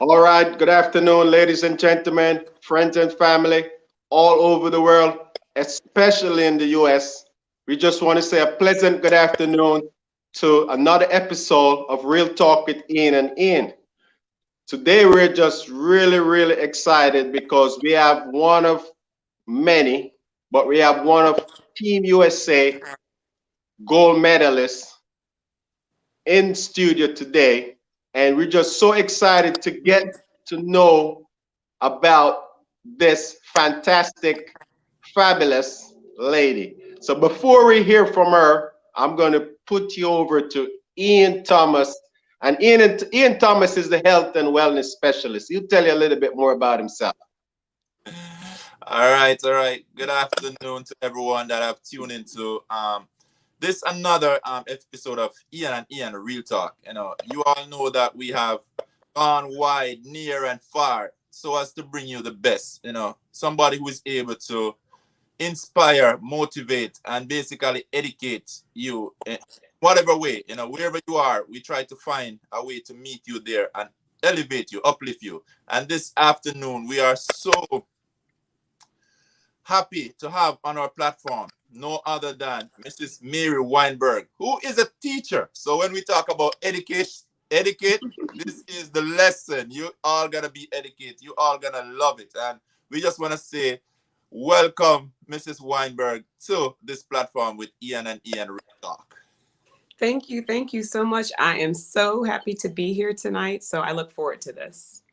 All right, good afternoon, ladies and gentlemen, friends and family all over the world, especially in the US. We just want to say a pleasant good afternoon to another episode of Real Talk with Ian and Ian. Today, we're just really excited because we have one of many, but we have one of Team USA gold medalists in studio today. And we're just so excited to get to know about this fantastic, fabulous lady. So before we hear from her, I'm going to put you over to Ian Thomas. And Ian Thomas is the health and wellness specialist. He'll tell you a little bit more about himself. All right. Good afternoon to everyone that have tuned into this another episode of Ian and Ian Real Talk. You all know that we have gone wide, near and far, so as to bring you the best. Somebody who is able to inspire, motivate, and basically educate you in whatever way. Wherever you are, we try to find a way to meet you there and elevate you, uplift you. And this afternoon, we are so happy to have on our platform no other than Mrs. Mary Wineberg, who is a teacher. So when we talk about etiquette, this is the lesson. You all gonna be educated. You all gonna love it. And we just want to say welcome, Mrs. Weinberg, to this platform with Ian and Ian Real Talk. Thank you. Thank you so much. I am so happy to be here tonight. So I look forward to this.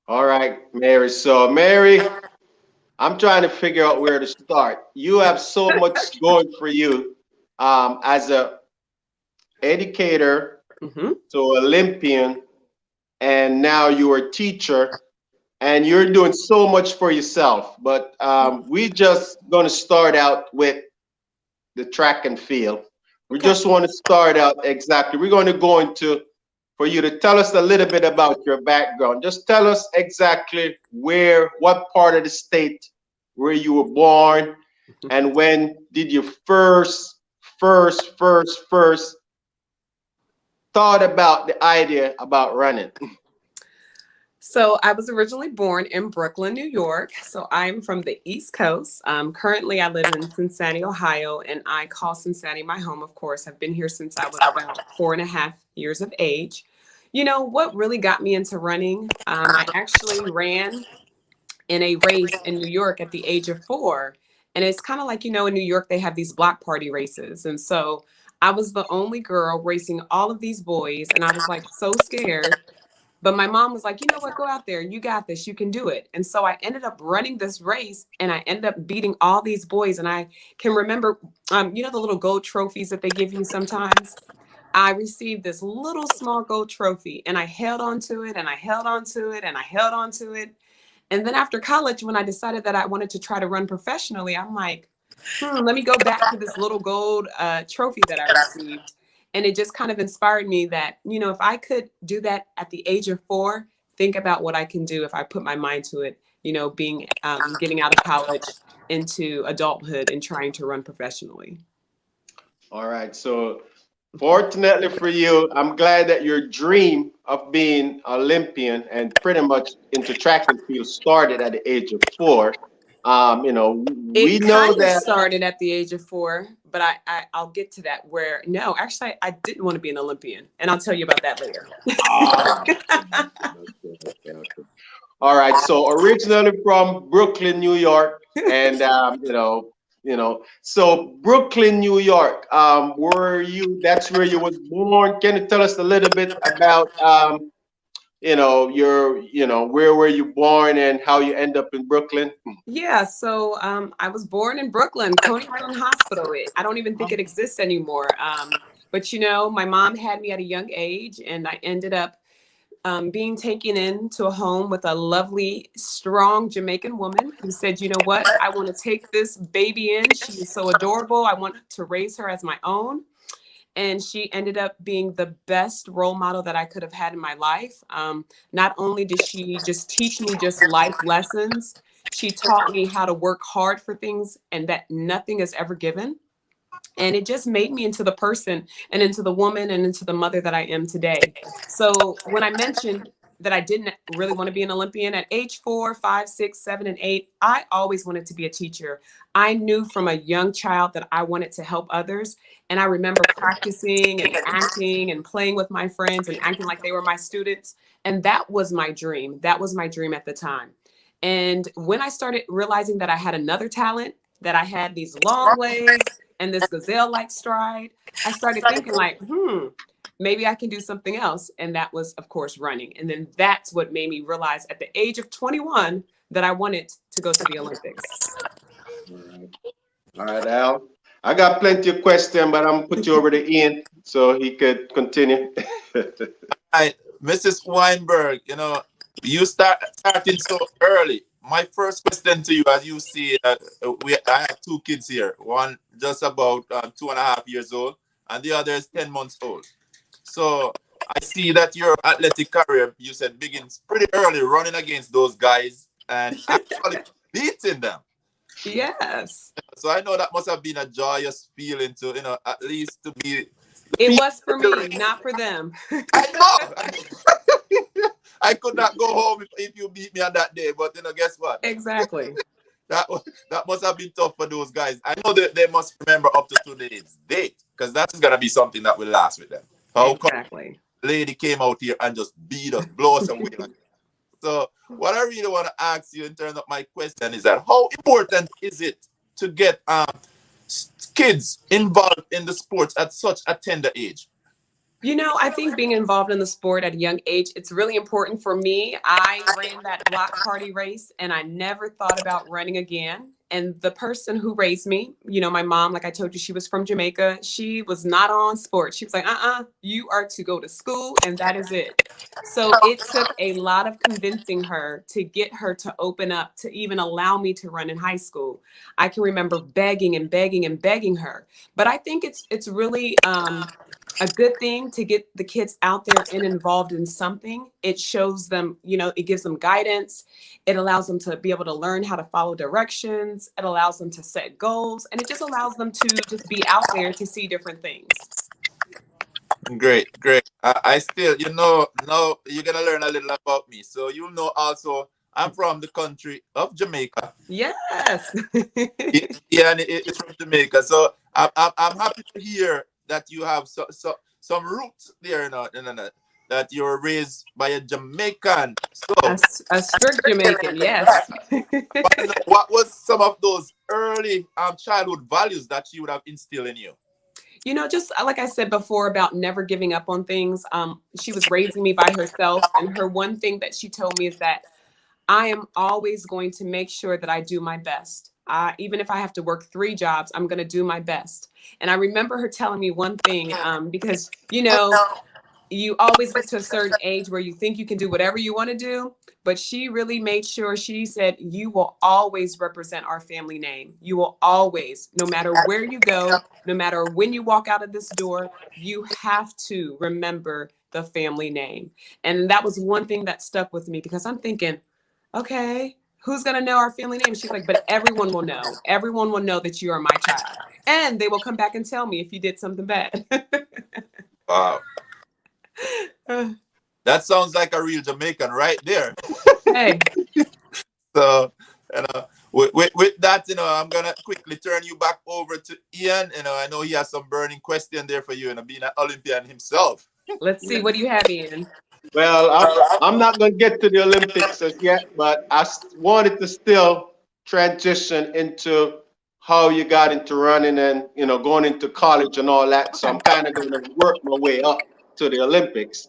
All right, Mary. So, Mary, I'm trying to figure out where to start. You have so much going for you as a educator to Olympian, and now you're a teacher, and you're doing so much for yourself. But we just going to start out with the track and field. We just want to start out exactly. We're going to go into for you to tell us a little bit about your background. Just tell us exactly what part of the state where you were born, and when did you first thought about the idea about running? So I was originally born in Brooklyn, New York. So I'm from the East Coast. Currently, I live in Cincinnati, Ohio, and I call Cincinnati my home, of course. I've been here since I was about 4.5 years of age. What really got me into running? I actually ran in a race in New York at the age of 4. And it's kind of like, in New York, they have these block party races. And so I was the only girl racing all of these boys. And I was like so scared. But my mom was like, you know what, go out there. You got this. You can do it. And so I ended up running this race and I ended up beating all these boys. And I can remember, the little gold trophies that they give you sometimes. I received this little small gold trophy and I held on to it and I held on to it and I held on to it. And then after college, when I decided that I wanted to try to run professionally, I'm like, let me go back to this little gold trophy that I received. And it just kind of inspired me that, if I could do that at the age of 4, think about what I can do if I put my mind to it, getting out of college into adulthood and trying to run professionally. All right. So fortunately for you, I'm glad that your dream of being Olympian and pretty much into track and field started at the age of 4. We know that started at the age of 4, but I'll get to that no, actually I didn't want to be an Olympian, and I'll tell you about that later. Okay. All right. So originally from Brooklyn, New York, and so Brooklyn, New York, that's where you was born. Can you tell us a little bit about where were you born and how you end up in Brooklyn? Yeah, so I was born in Brooklyn, Coney Island Hospital. I don't even think it exists anymore. But my mom had me at a young age, and I ended up being taken into a home with a lovely, strong Jamaican woman who said, you know what, I want to take this baby in. She is so adorable. I want to raise her as my own. And she ended up being the best role model that I could have had in my life. Not only did she just teach me just life lessons, she taught me how to work hard for things and that nothing is ever given. And it just made me into the person and into the woman and into the mother that I am today. So when I mentioned that I didn't really want to be an Olympian. At age 4, 5, 6, 7, and 8, I always wanted to be a teacher. I knew from a young child that I wanted to help others. And I remember practicing and acting and playing with my friends and acting like they were my students. And that was my dream. That was my dream at the time. And when I started realizing that I had another talent, that I had these long legs and this gazelle-like stride, I started thinking like, maybe I can do something else. And that was, of course, running. And then that's what made me realize at the age of 21 that I wanted to go to the Olympics. All right, Al. I got plenty of questions, but I'm gonna put you over to Ian so he could continue. All right, Mrs. Wineberg, you starting so early. My first question to you, as you see, I have 2 kids here. One just about 2.5 years old, and the other is 10 months old. So I see that your athletic career, you said, begins pretty early, running against those guys and actually beating them. Yes. So I know that must have been a joyous feeling to, at least to be. It was for me, not for them. I know. I could not go home if you beat me on that day, but guess what? Exactly. That must have been tough for those guys. I know that they must remember up to today's date, because that's gonna be something that will last with them. How exactly. come lady came out here and just beat us, blow us away? So what I really want to ask you in terms of my question is that how important is it to get kids involved in the sports at such a tender age? I think being involved in the sport at a young age, it's really important for me. I ran that block party race and I never thought about running again. And the person who raised me, my mom, like I told you, she was from Jamaica. She was not on sports. She was like, you are to go to school and that is it. So it took a lot of convincing her to get her to open up, to even allow me to run in high school. I can remember begging and begging and begging her. But I think it's really a good thing to get the kids out there and involved in something. It shows them, it gives them guidance. It allows them to be able to learn how to follow directions. It allows them to set goals, and it just allows them to just be out there to see different things. Great. I still, now you're going to learn a little about me. So also, I'm from the country of Jamaica. Yes. Yeah, and it's from Jamaica. So I'm happy to hear that you have some roots there, that you were raised by a Jamaican. So a strict Jamaican, yes. What was some of those early childhood values that she would have instilled in you? Just like I said before about never giving up on things. She was raising me by herself, and her one thing that she told me is that I am always going to make sure that I do my best. Even if I have to work 3 jobs, I'm going to do my best. And I remember her telling me one thing, because, you always get to a certain age where you think you can do whatever you want to do. But she really made sure, she said, you will always represent our family name. You will always, no matter where you go, no matter when you walk out of this door, you have to remember the family name. And that was one thing that stuck with me, because I'm thinking, okay, who's going to know our family name? She's like, but everyone will know. Everyone will know that you are my child. And they will come back and tell me if you did something bad. Wow. That sounds like a real Jamaican right there. Hey. So, with that, I'm going to quickly turn you back over to Ian. I know he has some burning question there for you, being an Olympian himself. Let's see. What do you have, Ian? Well, I'm not going to get to the Olympics as yet, but I wanted to still transition into how you got into running and, going into college and all that. So I'm kind of going to work my way up to the Olympics.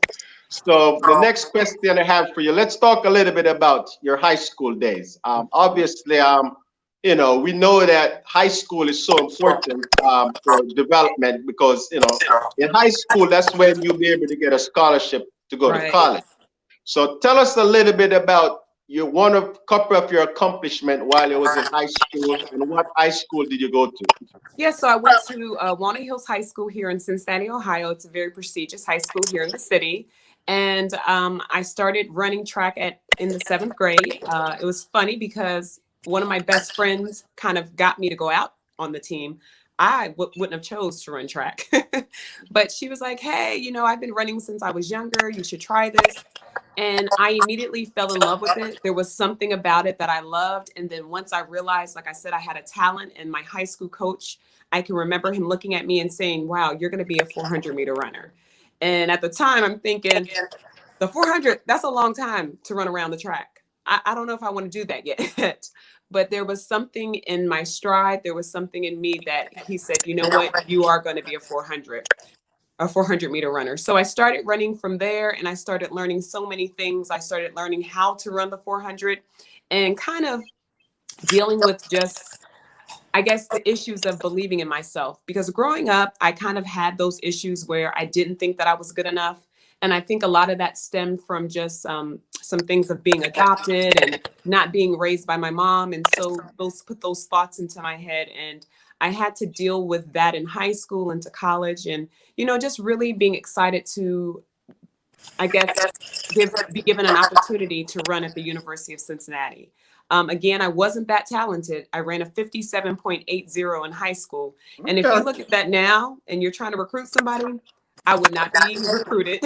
So the next question I have for you, let's talk a little bit about your high school days. Obviously, we know that high school is so important for development because, in high school, that's when you'll be able to get a scholarship to go to college. So tell us a little bit about couple of your accomplishment while you was in high school, and what high school did you go to? Yeah, so I went to Walnut Hills High School here in Cincinnati, Ohio. It's a very prestigious high school here in the city. And I started running track in the 7th grade. It was funny because one of my best friends kind of got me to go out on the team. I wouldn't have chose to run track, but she was like, hey, I've been running since I was younger. You should try this. And I immediately fell in love with it. There was something about it that I loved. And then once I realized, like I said, I had a talent, and my high school coach, I can remember him looking at me and saying, wow, you're going to be a 400-meter runner. And at the time, I'm thinking, the 400, that's a long time to run around the track. I don't know if I want to do that yet. But there was something in my stride. There was something in me that he said, you know what, you are going to be a 400-meter runner. So I started running from there, and I started learning so many things. I started learning how to run the 400 and kind of dealing with just, I guess, the issues of believing in myself. Because growing up, I kind of had those issues where I didn't think that I was good enough. And I think a lot of that stemmed from just some things of being adopted and not being raised by my mom. And so those put those thoughts into my head. And I had to deal with that in high school into college, and, you know, just really being excited to, I guess, be given an opportunity to run at the University of Cincinnati. Again, I wasn't that talented. I ran a 57.80 in high school. And if you look at that now and you're trying to recruit somebody, I would not be recruited.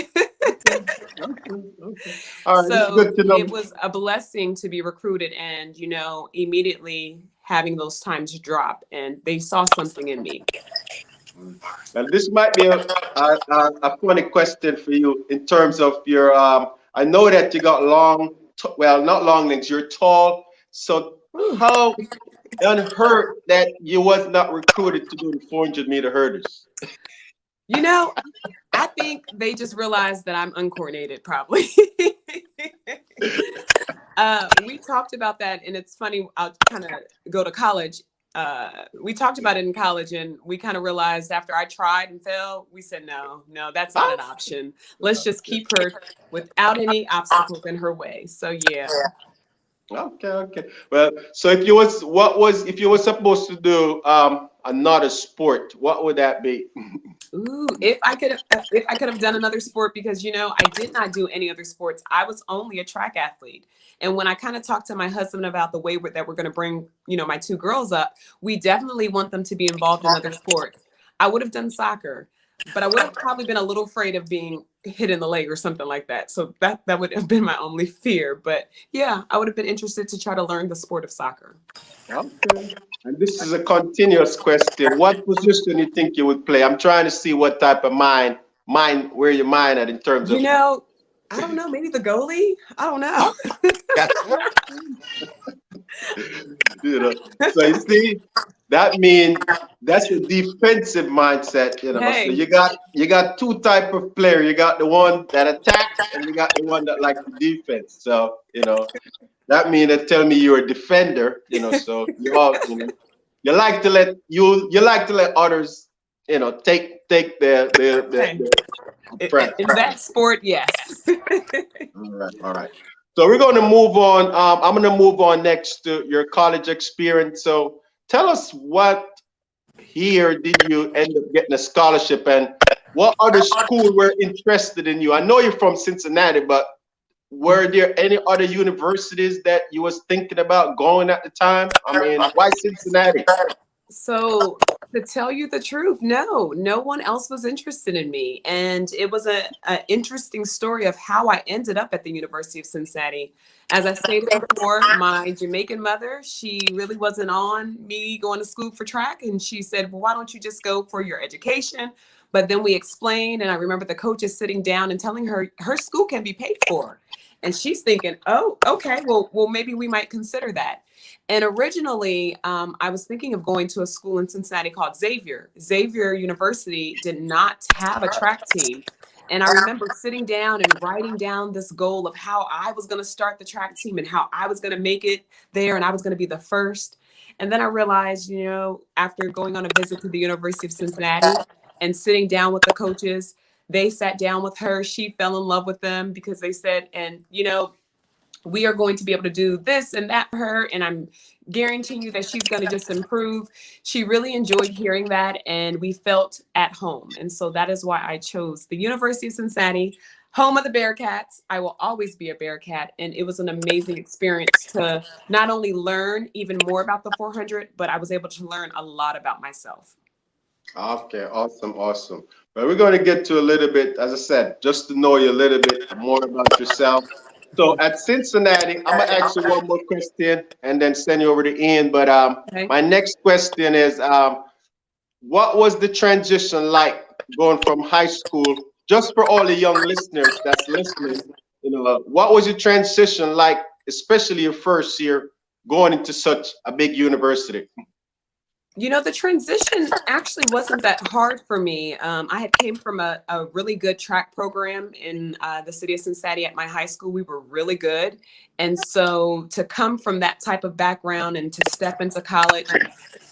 All right, So good to know. it was a blessing to be recruited, and, you know, immediately having those times drop, and they saw something in me. Now, this might be a funny question for you in terms of your. I know that you got long, well, not long legs. You're tall. So how unhurt that you was not recruited to do the 400-meter hurdles? You know, I think they just realized that I'm uncoordinated, probably. We talked about that, and it's funny. I'll kind of go to college. We talked about it in college, and we kind of realized after I tried and failed, we said, no, that's not an option. Let's just keep her without any obstacles in her way. So yeah. Okay. Well, so if you were supposed to do another sport, what would that be? Ooh, if I could have done another sport, because, you know, I did not do any other sports. I was only a track athlete. And when I kind of talked to my husband about the way that we're going to bring, you know, my two girls up, we definitely want them to be involved in other sports. I would have done soccer, but I would have probably been a little afraid of being hit in the leg or something like that. So that would have been my only fear. But yeah, I would have been interested to try to learn the sport of soccer. Okay. And this is a continuous question. What position you think you would play? I'm trying to see what type of mind where your mind at in terms of. You know, I don't know, maybe the goalie. I don't know. You know, so you see, that means that's a defensive mindset. You know, Hey. So you got two type of player. You got the one that attacks, and you got the one that likes the defense. So, you know, that means that tell me you're a defender. You know, so you all, you know, you like to let others, you know, take the press. In that sport, yes. All right. So we're going to move on. I'm going to move on next to your college experience. So tell us, what here did you end up getting a scholarship, and what other school were interested in you? I know you're from Cincinnati, but were there any other universities that you was thinking about going at the time? I mean, why Cincinnati? So to tell you the truth, no one else was interested in me. And it was an interesting story of how I ended up at the University of Cincinnati. As I stated before, my Jamaican mother, she really wasn't on me going to school for track. And she said, well, why don't you just go for your education? But then we explained, and I remember the coaches sitting down and telling her school can be paid for. And she's thinking, oh, okay, well, maybe we might consider that. And originally, I was thinking of going to a school in Cincinnati called Xavier. Xavier University did not have a track team. And I remember sitting down and writing down this goal of how I was going to start the track team and how I was going to make it there, and I was going to be the first. And then I realized, you know, after going on a visit to the University of Cincinnati and sitting down with the coaches, they sat down with her. She fell in love with them because they said, and, you know, we are going to be able to do this and that for her. And I'm guaranteeing you that she's going to just improve. She really enjoyed hearing that, and we felt at home. And so that is why I chose the University of Cincinnati, home of the Bearcats. I will always be a Bearcat. And it was an amazing experience to not only learn even more about the 400, but I was able to learn a lot about myself. Okay, awesome. But we're going to get to a little bit, as I said, just to know you a little bit more about yourself. So at Cincinnati, I'm gonna ask you one more question and then send you over to Ian. But Okay. my next question is, what was the transition like going from high school? Just for all the young listeners that's listening, what was your transition like, especially your first year going into such a big university? The transition actually wasn't that hard for me. I had came from a really good track program in the city of Cincinnati at my high school. We were really good. And so to come from that type of background and to step into college,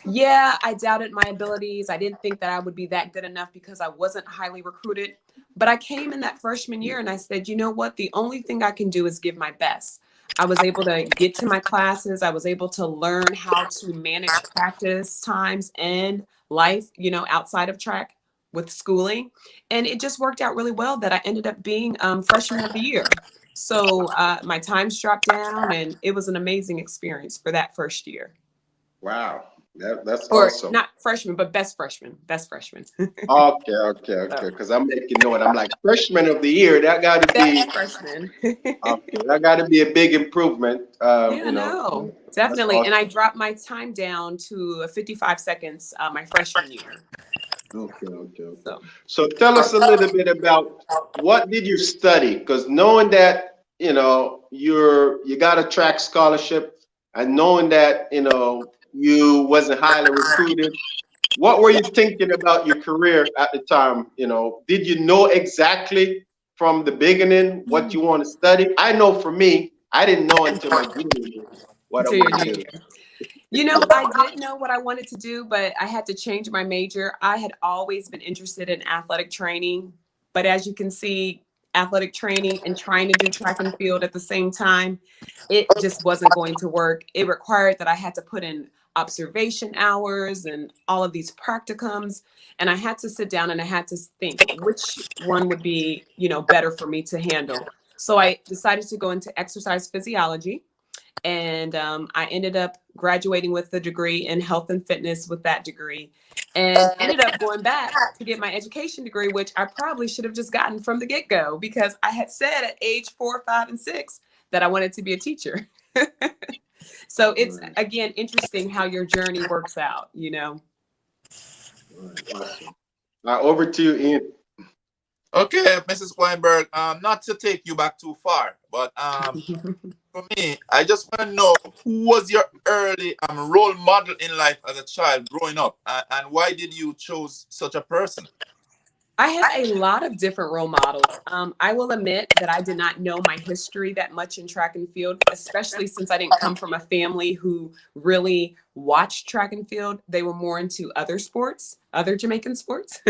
yeah, I doubted my abilities. I didn't think that I would be that good enough because I wasn't highly recruited. But I came in that freshman year and I said, you know what? The only thing I can do is give my best. I was able to get to my classes. I was able to learn how to manage practice times and life, outside of track with schooling. And it just worked out really well that I ended up being freshman of the year. So my times dropped down and it was an amazing experience for that first year. Wow, that's Or awesome. not freshman, but best freshman. Best freshman. Okay. Because I'm making note. I'm like freshman of the year. That got to be Best freshman. okay. That got to be a big improvement. Yeah, no, That's definitely. And awesome. I dropped my time down to 55 seconds my freshman year. Okay. So, So tell us a little bit about what did you study? Because knowing that you got a track scholarship, and knowing that you wasn't highly recruited, what were you thinking about your career at the time? Did you know exactly from the beginning what you want to study? I know for me, I didn't know until my junior year what I to your want to junior do. year. Yeah. I did know what I wanted to do, but I had to change my major. I had always been interested in athletic training, but as you can see, athletic training and trying to do track and field at the same time, it just wasn't going to work. It required that I had to put in observation hours and all of these practicums, and I had to sit down and I had to think which one would be, better for me to handle. So I decided to go into exercise physiology, and I ended up graduating with a degree in health and fitness with that degree, and ended up going back to get my education degree, which I probably should have just gotten from the get-go because I had said at age 4, 5, and 6 that I wanted to be a teacher. So it's Right, again interesting how your journey works out. right. Awesome. Now over to you, Ian. Okay, Mrs. Weinberg. Not to take you back too far, but for me, I just want to know who was your early role model in life as a child growing up, and why did you choose such a person? I had a lot of different role models. I will admit that I did not know my history that much in track and field, especially since I didn't come from a family who really watched track and field. They were more into other sports, other Jamaican sports.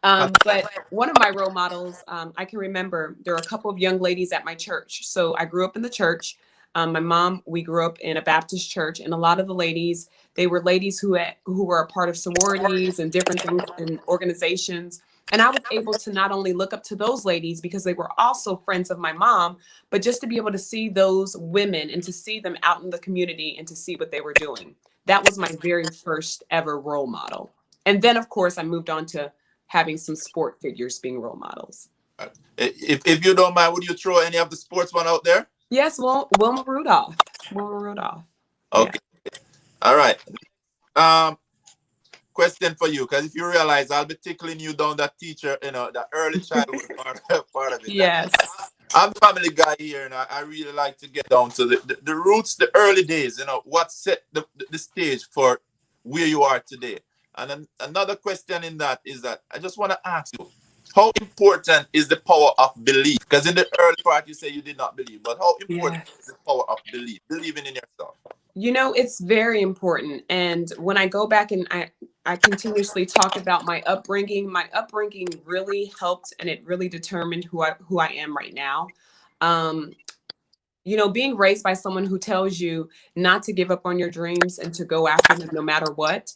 But one of my role models, I can remember there were a couple of young ladies at my church. So I grew up in the church. My mom, we grew up in a Baptist church, and a lot of the ladies, they were ladies who were a part of sororities and different things and organizations. And I was able to not only look up to those ladies because they were also friends of my mom, but just to be able to see those women and to see them out in the community and to see what they were doing. That was my very first ever role model. And then, of course, I moved on to having some sport figures being role models. If you don't mind, would you throw any of the sportsmen out there? Yes, well, Wilma Rudolph. Wilma Rudolph. Yeah. Okay, all right. Um, Question for you, because if you realize I'll be tickling you down that teacher, that early childhood part of it. Yes. I'm the family guy here, and I really like to get down to the roots, the early days, what set the stage for where you are today. And then another question in that is that I just want to ask you, how important is the power of belief? Because in the early part, you say you did not believe, but how important is Yes. the power of belief, believing in yourself? It's very important. And when I go back and I continuously talk about my upbringing really helped and it really determined who I am right now. Um, Being raised by someone who tells you not to give up on your dreams and to go after them no matter what.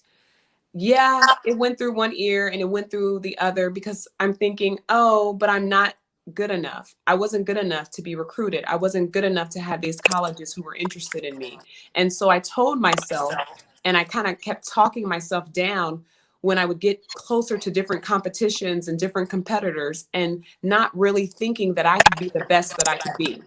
Yeah, it went through one ear and it went through the other because I'm thinking, oh, but I'm not good enough. I wasn't good enough to be recruited. I wasn't good enough to have these colleges who were interested in me. And so I told myself, and I kind of kept talking myself down, when I would get closer to different competitions and different competitors and not really thinking that I could be the best that I could be.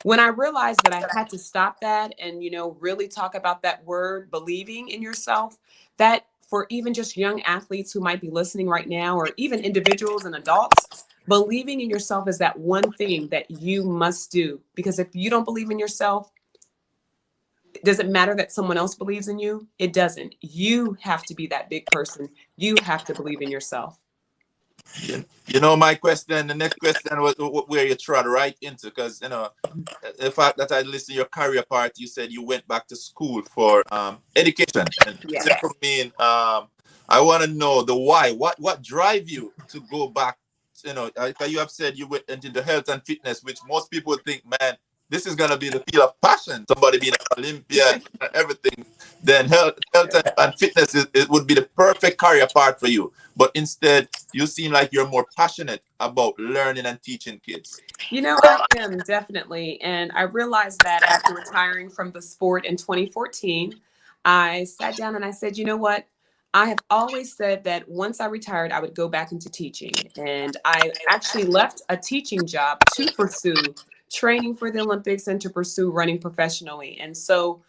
When I realized that I had to stop that and, really talk about that word, believing in yourself, that for even just young athletes who might be listening right now, or even individuals and adults, believing in yourself is that one thing that you must do. Because if you don't believe in yourself, does it matter that someone else believes in you? It doesn't. You have to be that big person. You have to believe in yourself. My question, the next question was where you trod right into, because, the fact that I listened to your career part, you said you went back to school for education. And Yes. for me, I want to know the why. What drive you to go back? You have said you went into health and fitness, which most people think, man, this is going to be the field of passion. Somebody being an Olympian, everything. Then health and fitness, it would be the perfect career path for you. But instead, you seem like you're more passionate about learning and teaching kids. I am definitely. And I realized that after retiring from the sport in 2014, I sat down and I said, you know what? I have always said that once I retired, I would go back into teaching. And I actually left a teaching job to pursue training for the Olympics and to pursue running professionally. And so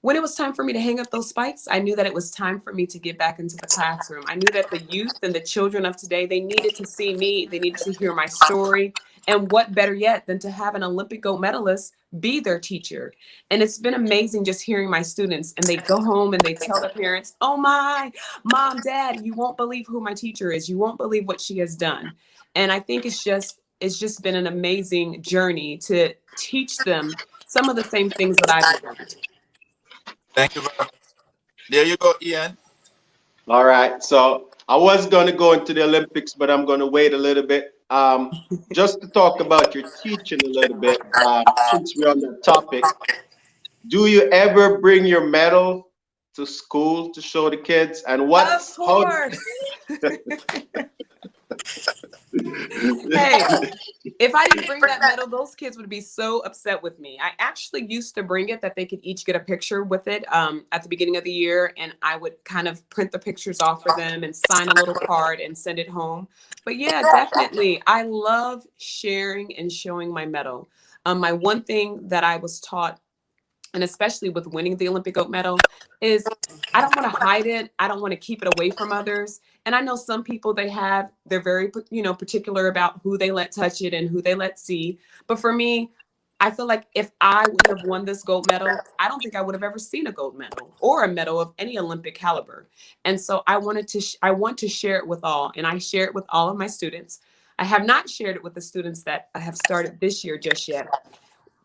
when it was time for me to hang up those spikes, I knew that it was time for me to get back into the classroom. I knew that the youth and the children of today, they needed to see me. They needed to hear my story. And what better yet than to have an Olympic gold medalist be their teacher. And it's been amazing just hearing my students, and they go home and they tell their parents, oh my, mom, dad, you won't believe who my teacher is. You won't believe what she has done. And I think it's just been an amazing journey to teach them some of the same things that I've learned. Thank you very much. There you go, Ian. All right. So I was going to go into the Olympics, but I'm going to wait a little bit. Just to talk about your teaching a little bit, since we're on that topic. Do you ever bring your medal to school to show the kids? And what? Of course. Hey, if I didn't bring that medal, those kids would be so upset with me. I actually used to bring it that they could each get a picture with it at the beginning of the year, and I would kind of print the pictures off for them and sign a little card and send it home. But yeah, definitely, I love sharing and showing my medal. My one thing that I was taught, and especially with winning the Olympic gold medal, is I don't want to hide it. I don't want to keep it away from others. And I know some people, they're very, particular about who they let touch it and who they let see. But for me, I feel like if I would have won this gold medal, I don't think I would have ever seen a gold medal or a medal of any Olympic caliber. And so I want to share it with all, and I share it with all of my students. I have not shared it with the students that I have started this year just yet,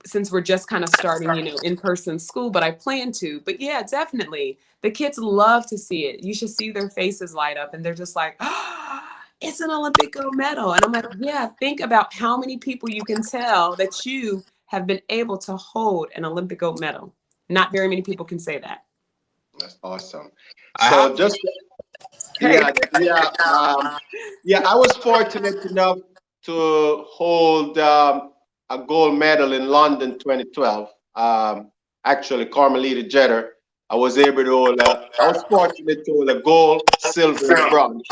since we're just kind of starting, in-person school, but I plan to. But yeah, definitely. The kids love to see it. You should see their faces light up, and they're just like, oh, it's an Olympic gold medal. And I'm like, yeah, think about how many people you can tell that you have been able to hold an Olympic gold medal. Not very many people can say that. That's awesome. So just, I was fortunate enough to hold a gold medal in London 2012. Actually, Carmelita Jeter. I was able to hold I was fortunate to hold a gold, silver, and bronze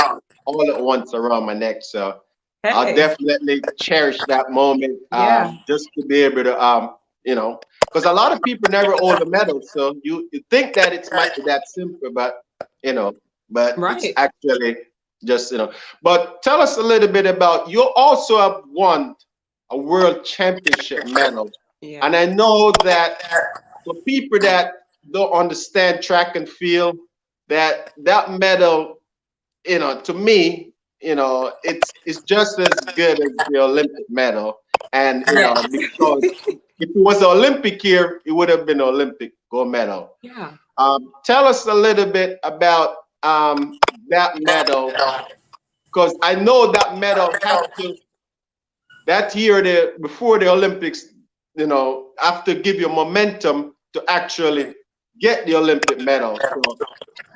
all at once around my neck. So I'll definitely cherish that moment. Just to be able to, because a lot of people never hold a medal. So you think that it might be that simple, but it's actually just, But tell us a little bit about, you also have won a world championship medal. Yeah. And I know that for people that don't understand track and field, that medal, to me, it's just as good as the Olympic medal. And because if it was an Olympic year, it would have been an Olympic gold medal. Yeah. Tell us a little bit about that medal, because I know that medal had to, that year, before the Olympics, have to give you momentum to actually get the Olympic medal. So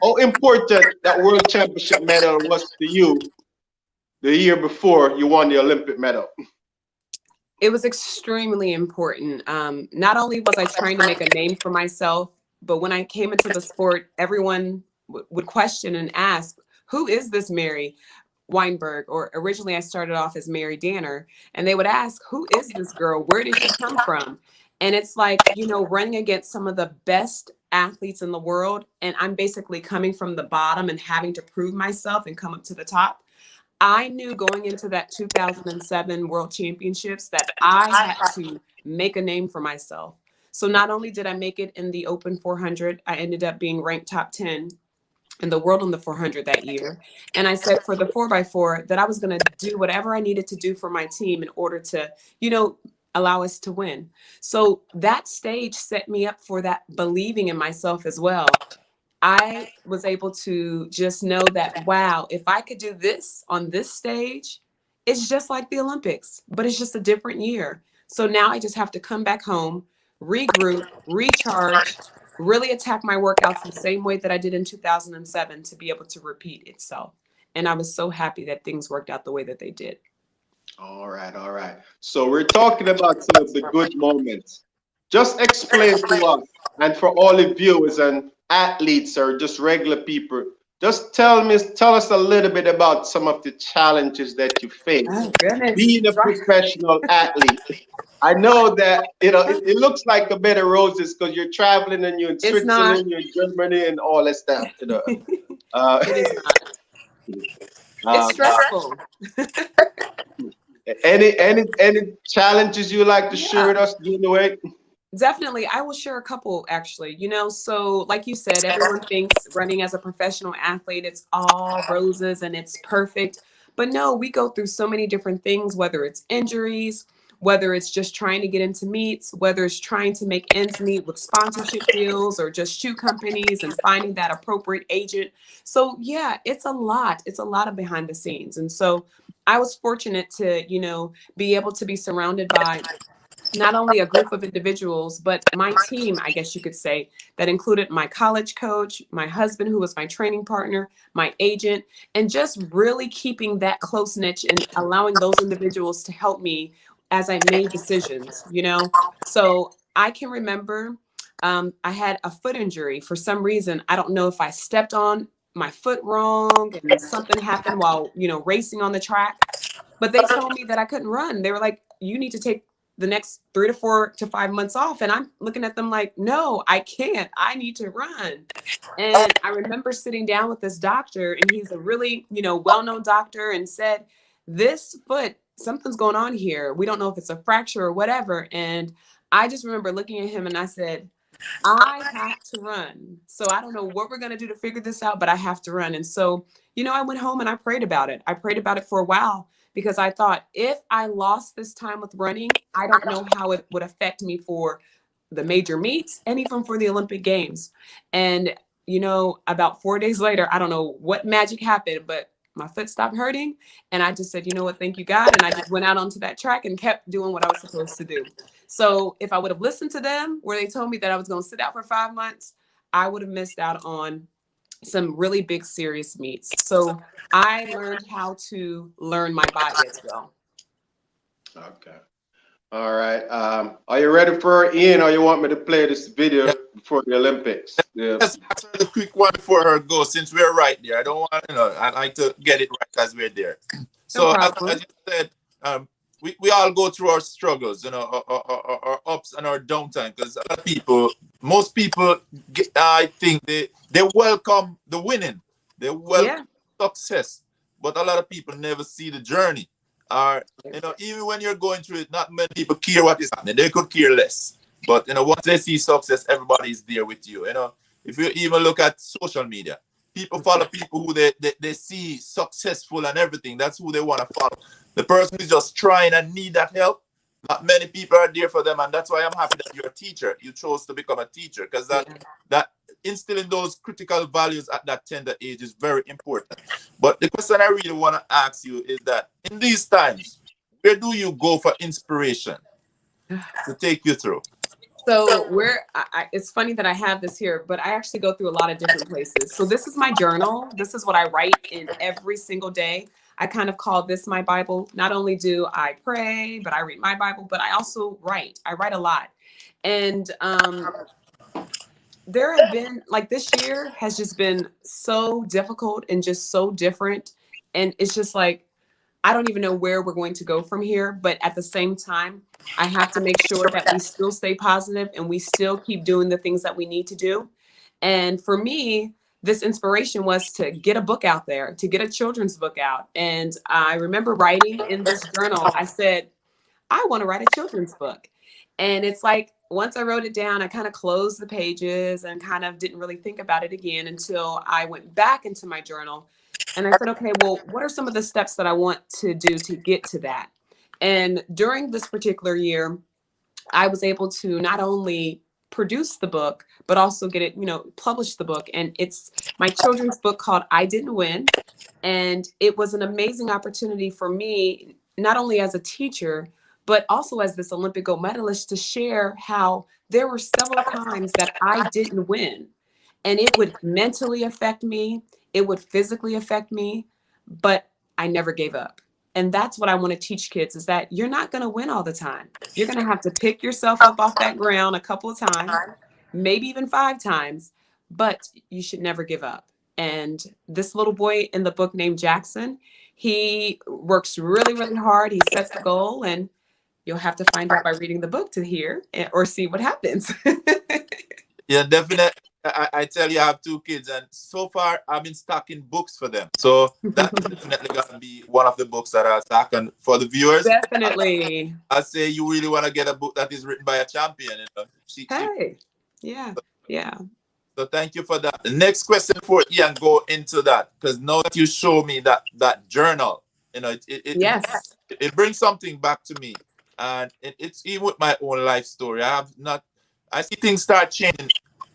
how important that world championship medal was to you the year before you won the Olympic medal? It was extremely important. Not only was I trying to make a name for myself, but when I came into the sport, everyone would question and ask, who is this Mary Wineberg? Or originally I started off as Mary Danner, and they would ask, who is this girl? Where did she come from? And it's like, you know, running against some of the best athletes in the world. And I'm basically coming from the bottom and having to prove myself and come up to the top. I knew going into that 2007 World Championships that I had to make a name for myself. So not only did I make it in the Open 400, I ended up being ranked top 10 in the world on the 400 that year. And I said for the 4x4 that I was going to do whatever I needed to do for my team in order to, you know, allow us to win. So that stage set me up for that believing in myself as well. I was able to just know that, wow, if I could do this on this stage, it's just like the Olympics, but it's just a different year. So now I just have to come back home, regroup, recharge, really attack my workouts the same way that I did in 2007 to be able to repeat itself. And I was so happy that things worked out the way that they did. All right, all right. So we're talking about some of the good moments. Just explain to us, and for all the viewers and athletes or just regular people, just tell us a little bit about some of the challenges that you face Oh, goodness. being a professional athlete. I know that it looks like a bed of roses because you're traveling and you're in It's not. Switzerland, you're in Germany, and all that stuff. It is not. It's stressful. Any challenges you like to share with us during the way? Definitely. I will share a couple actually, you know, so like you said, everyone thinks running as a professional athlete, it's all roses and it's perfect. But no, we go through so many different things, whether it's injuries, whether it's just trying to get into meets, whether it's trying to make ends meet with sponsorship deals or just shoe companies and finding that appropriate agent. So yeah, it's a lot. It's a lot of behind the scenes. And so I was fortunate to, you know, be able to be surrounded by not only a group of individuals, but my team, I guess you could say, that included my college coach, my husband, who was my training partner, my agent, and just really keeping that close niche and allowing those individuals to help me as I made decisions, you know? So I can remember I had a foot injury for some reason. I don't know if I stepped on my foot wrong and something happened while, you know, racing on the track, but they told me that I couldn't run. They were like, you need to take the next 3 to 4 to 5 months off. And I'm looking at them like, no, I can't. I need to run. And I remember sitting down with this doctor, and he's a really, you know, well-known doctor, and said, this foot, something's going on here. We don't know if it's a fracture or whatever. And I just remember looking at him and I said, I have to run. So I don't know what we're going to do to figure this out, but I have to run. And so, you know, I went home and I prayed about it. I prayed about it for a while, because I thought, if I lost this time with running, I don't know how it would affect me for the major meets and even for the Olympic Games. And, you know, about 4 days later, I don't know what magic happened, but my foot stopped hurting. And I just said, you know what, thank you, God. And I just went out onto that track and kept doing what I was supposed to do. So if I would have listened to them, where they told me that I was going to sit out for 5 months, I would have missed out on some really big, serious meets. So I learned how to learn my body as well. Okay. All right. Are you ready for Ian, or you want me to play this video before the Olympics? Yeah. Let's answer the quick one before her go, since we're right there. I don't want, you know, I like to get it right as we're there. So as you said, we all go through our struggles, you know, our ups and our downtime, because a lot of people, most people, I think they welcome the winning, they welcome success, but a lot of people never see the journey. Or, you know, even when you're going through it, not many people care what is happening. They could care less. But, you know, once they see success, everybody is there with you. You know, if you even look at social media, people follow people who they see successful and everything. That's who they want to follow. The person who's just trying and need that help, not many people are there for them. And that's why I'm happy that you're a teacher. You chose to become a teacher, because that instilling those critical values at that tender age is very important. But the question I really want to ask you is that in these times, where do you go for inspiration to take you through? So it's funny that I have this here, but I actually go through a lot of different places. So this is my journal. This is what I write in every single day. I kind of call this my Bible. Not only do I pray, but I read my Bible, but I also write. I write a lot. And there have been, like, this year has just been so difficult and just so different. And it's just like, I don't even know where we're going to go from here. But at the same time, I have to make sure that we still stay positive and we still keep doing the things that we need to do. And for me, this inspiration was to get a book out there, to get a children's book out. And I remember writing in this journal, I said, I want to write a children's book. And it's like, once I wrote it down, I kind of closed the pages and kind of didn't really think about it again until I went back into my journal. And I said, okay, well, what are some of the steps that I want to do to get to that? And during this particular year, I was able to not only produce the book, but also get it, publish the book. And it's my children's book called I Didn't Win. And it was an amazing opportunity for me, not only as a teacher, but also as this Olympic gold medalist, to share how there were several times that I didn't win. And it would mentally affect me, it would physically affect me, but I never gave up. And that's what I want to teach kids, is that you're not going to win all the time. You're going to have to pick yourself up off that ground a couple of times, maybe even 5 times, but you should never give up. And this little boy in the book named Jackson, he works really, really hard. He sets the goal, and you'll have to find out by reading the book to hear or see what happens. Yeah, definitely. I tell you, I have 2 kids, and so far I've been stocking books for them. So that's definitely going to be one of the books that I'll stock. And for the viewers, definitely, I say you really want to get a book that is written by a champion. Yeah. So thank you for that. The next question for Ian, go into that, because now that you show me that journal, it brings something back to me, and it's even with my own life story. I see things start changing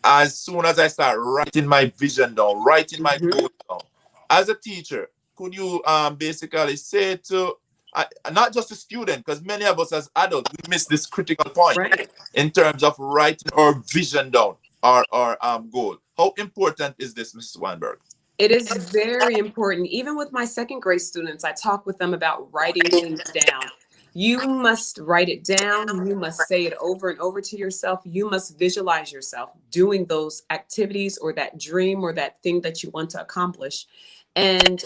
as soon as I start writing my vision down, writing my goals down. As a teacher, could you basically say to not just a student, because many of us as adults, we miss this critical point in terms of writing our vision down, our goal. How important is this, Mrs. Wineberg? It is very important. Even with my second grade students, I talk with them about writing things down. You must write it down. You must say it over and over to yourself. You must visualize yourself doing those activities or that dream or that thing that you want to accomplish. And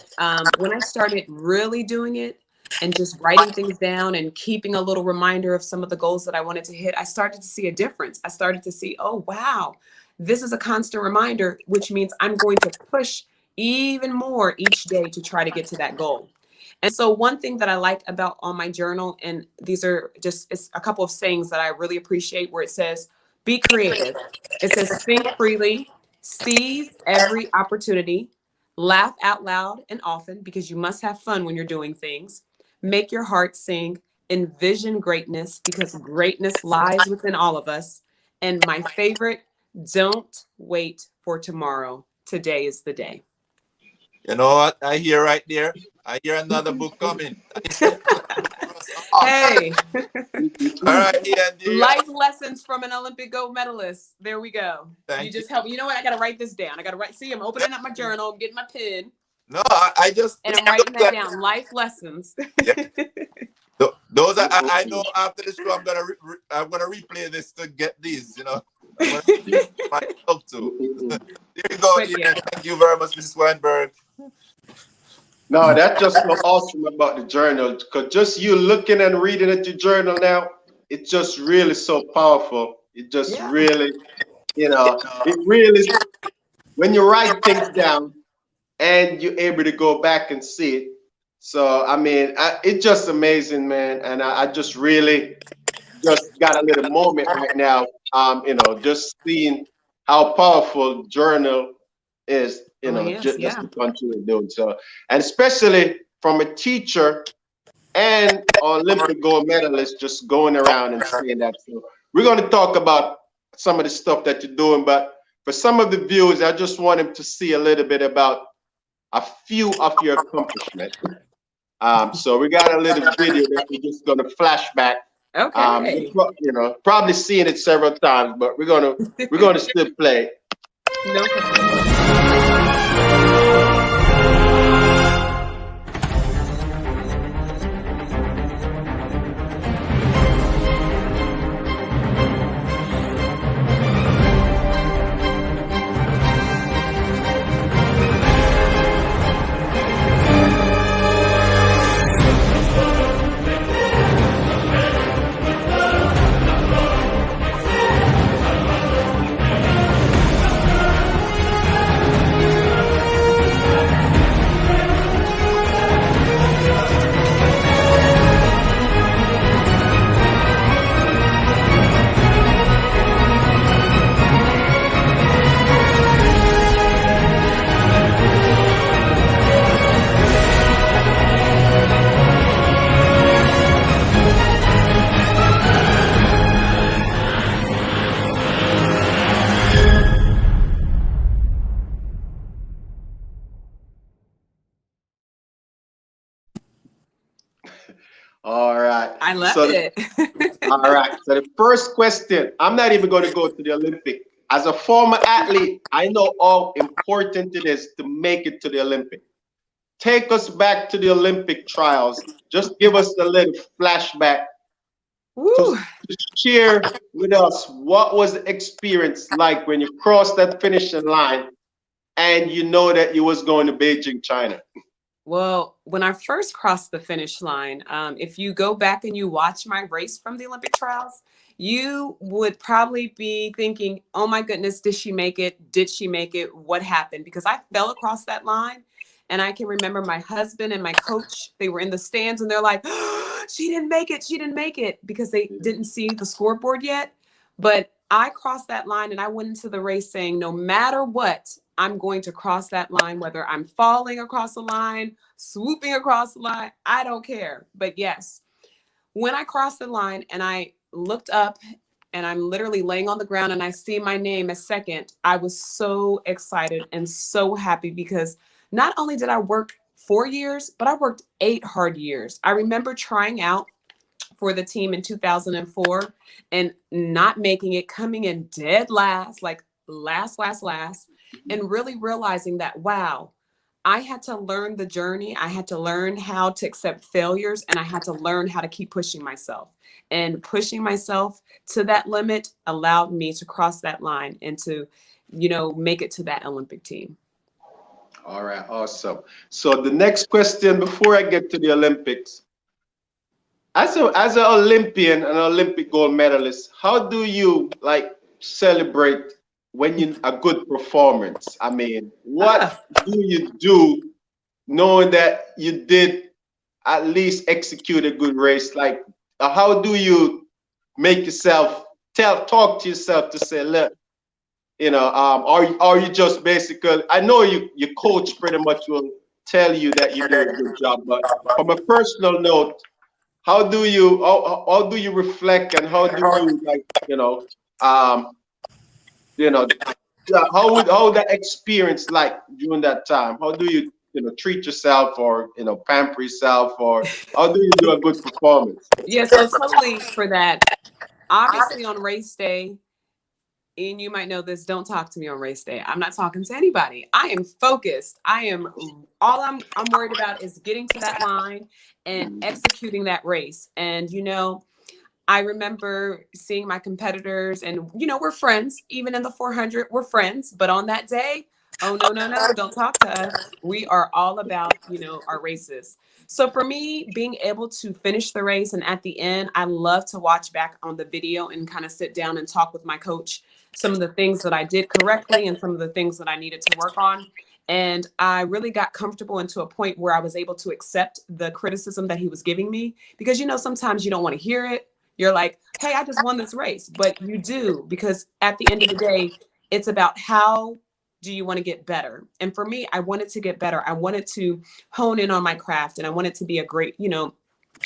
when I started really doing it and just writing things down and keeping a little reminder of some of the goals that I wanted to hit, I started to see a difference. I started to see, oh, wow, this is a constant reminder, which means I'm going to push even more each day to try to get to that goal. And so one thing that I like about on my journal, and these are just a couple of sayings that I really appreciate, where it says, be creative. It says, think freely, seize every opportunity, laugh out loud and often, because you must have fun when you're doing things, make your heart sing, envision greatness, because greatness lies within all of us. And my favorite, don't wait for tomorrow. Today is the day. You know what I hear right there? I hear another book coming. Hey. All right, Ian. Life lessons from an Olympic gold medalist. There we go. Thank you just help. You know what? I got to write this down. I got to write. See, I'm opening up my journal, getting my pen. No, I just. And I'm writing that down. Life lessons. Yeah. Those are, I know after the show, I'm gonna replay this to get these, myself too. There you go, Ian. Thank you very much, Mrs. Weinberg. No, that's just so awesome about the journal, because just you looking and reading at your journal now, it's just really so powerful. It just really, it really, when you write things down and you're able to go back and see it. So, I mean, it's just amazing, man. And I just really just got a little moment right now, just seeing how powerful journal is. Just to continue doing so, and especially from a teacher and Olympic gold medalist, just going around and saying that. So we're going to talk about some of the stuff that you're doing, but for some of the viewers, I just want them to see a little bit about a few of your accomplishments. So we got a little video that we're just going to flash back. Okay. Probably seen it several times, but we're gonna still play. No problem. right. I love So, it. all right. So the first question, I'm not even going to go to the Olympic. As a former athlete, I know how important it is to make it to the Olympic. Take us back to the Olympic trials. Just give us a little flashback Woo. to share with us what was the experience like when you crossed that finishing line and you know that you was going to Beijing, China. Well, when I first crossed the finish line, if you go back and you watch my race from the Olympic trials, you would probably be thinking, oh my goodness, did she make it? Did she make it? What happened? Because I fell across that line. And I can remember my husband and my coach, they were in the stands and they're like, oh, she didn't make it. She didn't make it because they didn't see the scoreboard yet. But I crossed that line and I went into the race saying, no matter what, I'm going to cross that line, whether I'm falling across the line, swooping across the line, I don't care. But yes, when I crossed the line and I looked up and I'm literally laying on the ground and I see my name as second, I was so excited and so happy because not only did I work 4 years, but I worked 8 hard years. I remember trying out for the team in 2004 and not making it, coming in dead last, like last, and really realizing that, wow, I had to learn the journey. I had to learn how to accept failures and I had to learn how to keep pushing myself. And pushing myself to that limit allowed me to cross that line and to, make it to that Olympic team. All right, awesome. So the next question before I get to the Olympics, as an Olympian, an Olympic gold medalist, how do you like celebrate when you a good performance? I mean, what do you do knowing that you did at least execute a good race? Like, how do you make yourself talk to yourself to say, look, are you just basically, I know your coach pretty much will tell you that you did a good job, but from a personal note, how do you reflect and how do you like, you know, how that experience like during that time? How do you, treat yourself or, pamper yourself, or how do you do a good performance? Yeah, so totally for that. Obviously on race day, and you might know this, don't talk to me on race day. I'm not talking to anybody. I am focused. All I'm worried about is getting to that line and executing that race. And I remember seeing my competitors and we're friends. Even in the 400, we're friends. But on that day, oh no, don't talk to us. We are all about, our races. So for me, being able to finish the race and at the end, I love to watch back on the video and kind of sit down and talk with my coach some of the things that I did correctly and some of the things that I needed to work on. And I really got comfortable into a point where I was able to accept the criticism that he was giving me because, sometimes you don't want to hear it. You're like, hey, I just won this race, but you do, because at the end of the day, it's about how do you want to get better? And for me, I wanted to get better. I wanted to hone in on my craft and I wanted to be a great,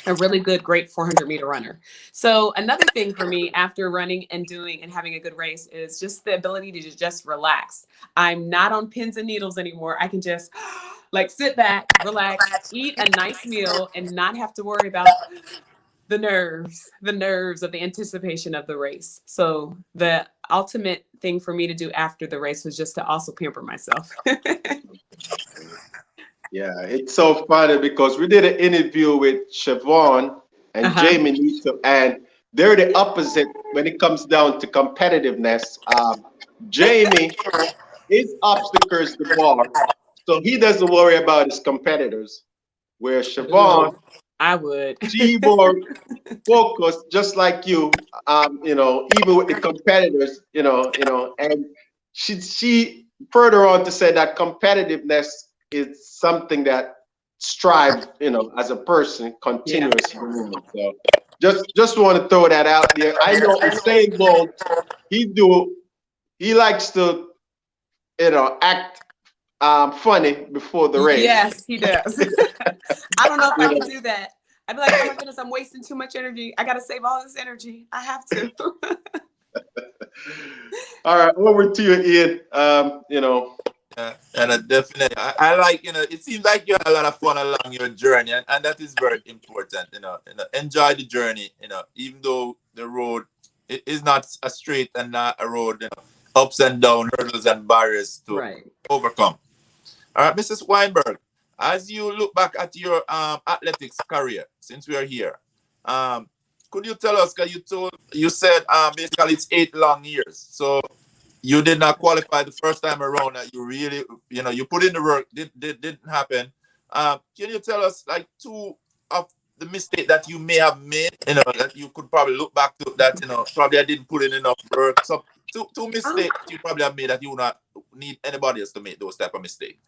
a really good, great 400-meter runner. So another thing for me after running and doing and having a good race is just the ability to just relax. I'm not on pins and needles anymore. I can just like sit back, relax, eat a nice meal and not have to worry about the nerves of the anticipation of the race. So the ultimate thing for me to do after the race was just to also pamper myself. Yeah, it's so funny because we did an interview with Siobhan and Jamie Neeson, and they're the opposite when it comes down to competitiveness. Jamie, his obstacle is the bar, so he doesn't worry about his competitors. Where Siobhan, I would. she more focused, just like you, even with the competitors, and she further on to say that competitiveness is something that strives, as a person, continuous movement. So just want to throw that out there. I know Usain Bolt, he likes to, act funny before the race. Yes, he does. I don't know if I can do that. I'd be like, oh my goodness, I'm wasting too much energy. I got to save all this energy. I have to. All right, over to you, Ian. Yeah, and definitely, I like, it seems like you had a lot of fun along your journey, and that is very important. Enjoy the journey. Even though the road it is not a straight and not a road, ups and down, hurdles and barriers to Right. overcome. All right, Mrs. Weinberg, as you look back at your athletics career since we are here, could you tell us? Because you said basically it's 8 long years, so you did not qualify the first time around. That you really, you put in the work, didn't happen. Can you tell us like two of the mistake that you may have made? That you could probably look back to that. Probably I didn't put in enough work. So two mistakes you probably have made that you would not need anybody else to make those type of mistakes.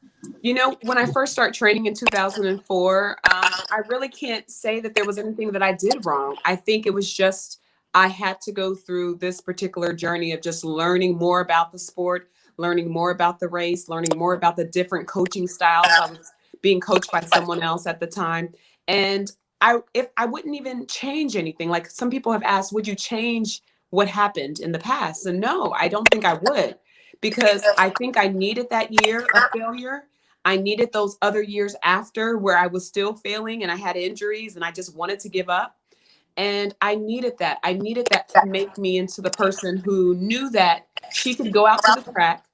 When I first started training in 2004, I really can't say that there was anything that I did wrong. I think it was just I had to go through this particular journey of just learning more about the sport, learning more about the race, learning more about the different coaching styles. I was being coached by someone else at the time. And if I wouldn't even change anything, like some people have asked, would you change what happened in the past? And no, I don't think I would, because I think I needed that year of failure. I needed those other years after where I was still failing and I had injuries and I just wanted to give up. And I needed that. I needed that to make me into the person who knew that she could go out to the track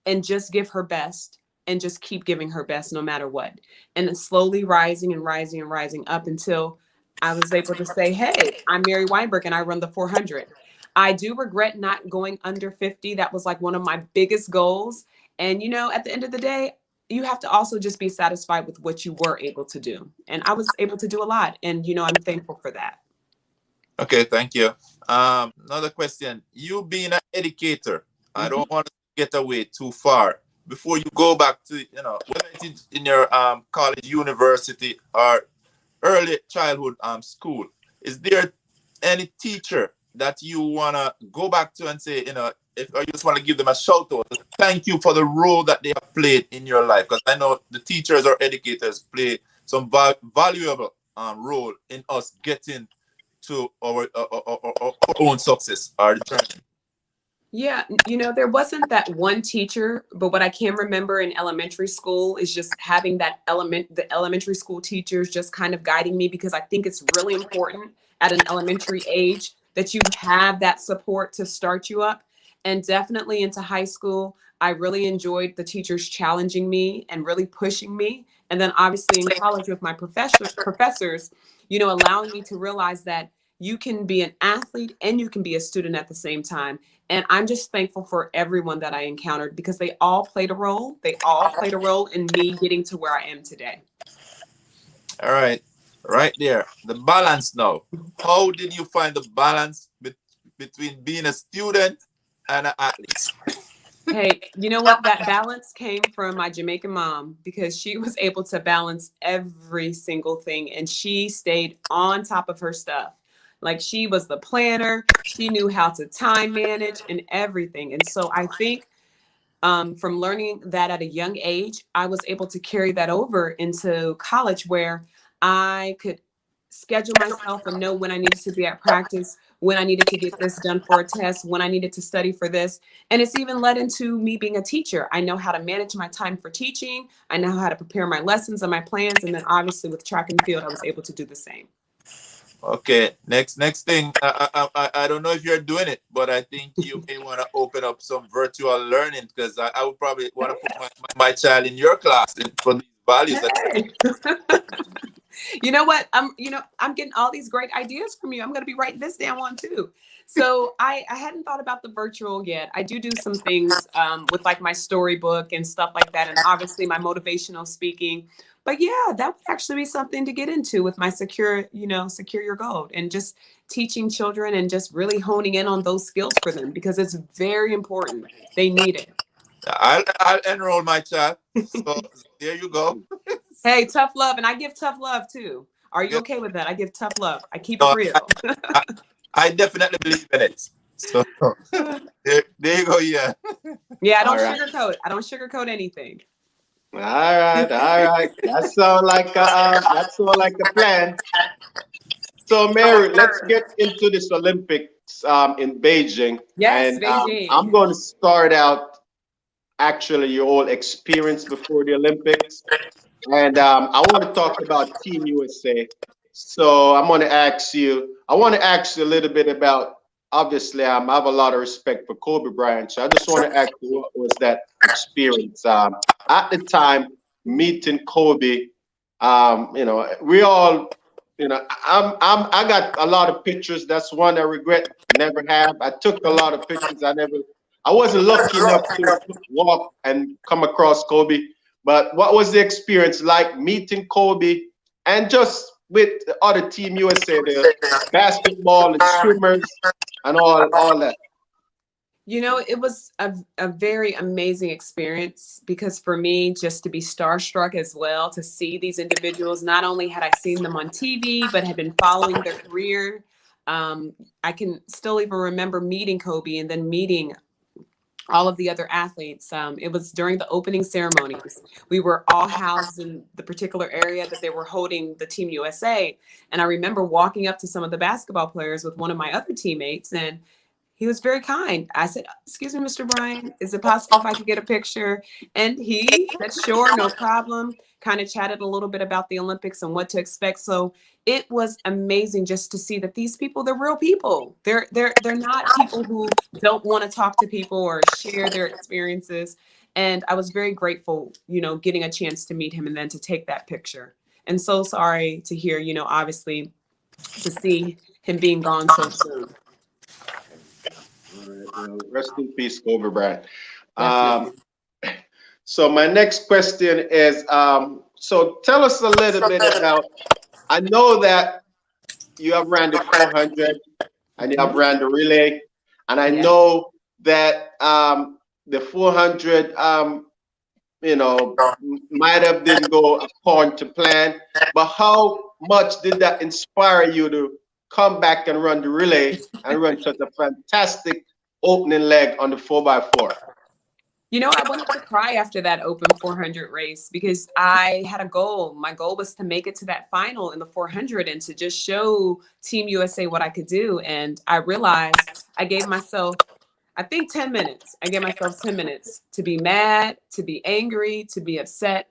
and just give her best and just keep giving her best no matter what. And then slowly rising and rising and rising up until I was able to say, hey, I'm Mary Weinberg and I run the 400. I do regret not going under 50. That was like one of my biggest goals. And, at the end of the day, you have to also just be satisfied with what you were able to do. And I was able to do a lot. And, I'm thankful for that. Okay, thank you. Another question. You being an educator, I don't want to get away too far. Before you go back to, whether it's in your college, university, or early childhood school, is there any teacher that you want to go back to and say, if or you just want to give them a shout out, thank you for the role that they have played in your life? Because I know the teachers or educators play some valuable role in us getting to our own success or journey. Yeah, there wasn't that one teacher, but what I can remember in elementary school is just having the elementary school teachers just kind of guiding me, because I think it's really important at an elementary age that you have that support to start you up. And definitely into high school, I really enjoyed the teachers challenging me and really pushing me. And then obviously in college with my professors, allowing me to realize that you can be an athlete and you can be a student at the same time. And I'm just thankful for everyone that I encountered, because they all played a role. They all played a role in me getting to where I am today. All right. Right there. The balance now. How did you find the balance between being a student and an athlete? Hey, you know what? That balance came from my Jamaican mom, because she was able to balance every single thing and she stayed on top of her stuff. Like, she was the planner. She knew how to time manage and everything. And so I think from learning that at a young age, I was able to carry that over into college, where I could schedule myself and know when I needed to be at practice, when I needed to get this done for a test, when I needed to study for this. And it's even led into me being a teacher. I know how to manage my time for teaching. I know how to prepare my lessons and my plans. And then obviously with track and field, I was able to do the same. Okay, next thing. I don't know if you're doing it, but I think you may want to open up some virtual learning, because I would probably want to put my child in your class for these values. Hey. You know what? I'm getting all these great ideas from you. I'm going to be writing this down one too. So I hadn't thought about the virtual yet. I do some things with like my storybook and stuff like that, and obviously my motivational speaking. But yeah, that would actually be something to get into with my secure your gold, and just teaching children and just really honing in on those skills for them, because it's very important. They need it. I'll enroll my child. So there you go. Hey, tough love. And I give tough love too. Are you okay with that? I give tough love. I keep it No, real. I definitely believe in it. So there you go. Yeah. Yeah, I don't All right. sugarcoat. I don't sugarcoat anything. All right. That sounds like a plan. So, Mary, let's get into this Olympics in Beijing. Yes, And I'm Beijing. going to start out actually your whole experience before the Olympics. And I want to talk about Team USA. So I want to ask you a little bit about, obviously, I have a lot of respect for Kobe Bryant. So I just want to ask you, what was that experience? At the time, meeting Kobe, we all, I got a lot of pictures. That's one I regret never have. I took a lot of pictures. I wasn't lucky enough to walk and come across Kobe. But what was the experience like meeting Kobe and just with the other Team USA, the basketball and swimmers and all that? You know, it was a very amazing experience because for me, just to be starstruck as well, to see these individuals, not only had I seen them on TV, but had been following their career. I can still even remember meeting Kobe and then meeting all of the other athletes. It was during the opening ceremonies. We were all housed in the particular area that they were holding the Team USA. And I remember walking up to some of the basketball players with one of my other teammates, and he was very kind. I said, "Excuse me, Mr. Bryant, is it possible if I could get a picture?" And he said, "Sure, no problem." Kind of chatted a little bit about the Olympics and what to expect. So it was amazing just to see that these people, they're real people. They're not people who don't want to talk to people or share their experiences. And I was very grateful, getting a chance to meet him and then to take that picture. And so sorry to hear, obviously to see him being gone so soon. All right, well, rest in peace, Kobe Bryant. Definitely. So my next question is, so tell us a little bit about, I know that you have ran the 400 and you have ran the relay, and I Yeah. know that the 400, might have didn't go according to plan, but how much did that inspire you to come back and run the relay and run such a fantastic opening leg on the 4x4? I wanted to cry after that open 400 race because I had a goal. My goal was to make it to that final in the 400 and to just show Team USA what I could do. And I realized I gave myself, I think 10 minutes. I gave myself 10 minutes to be mad, to be angry, to be upset.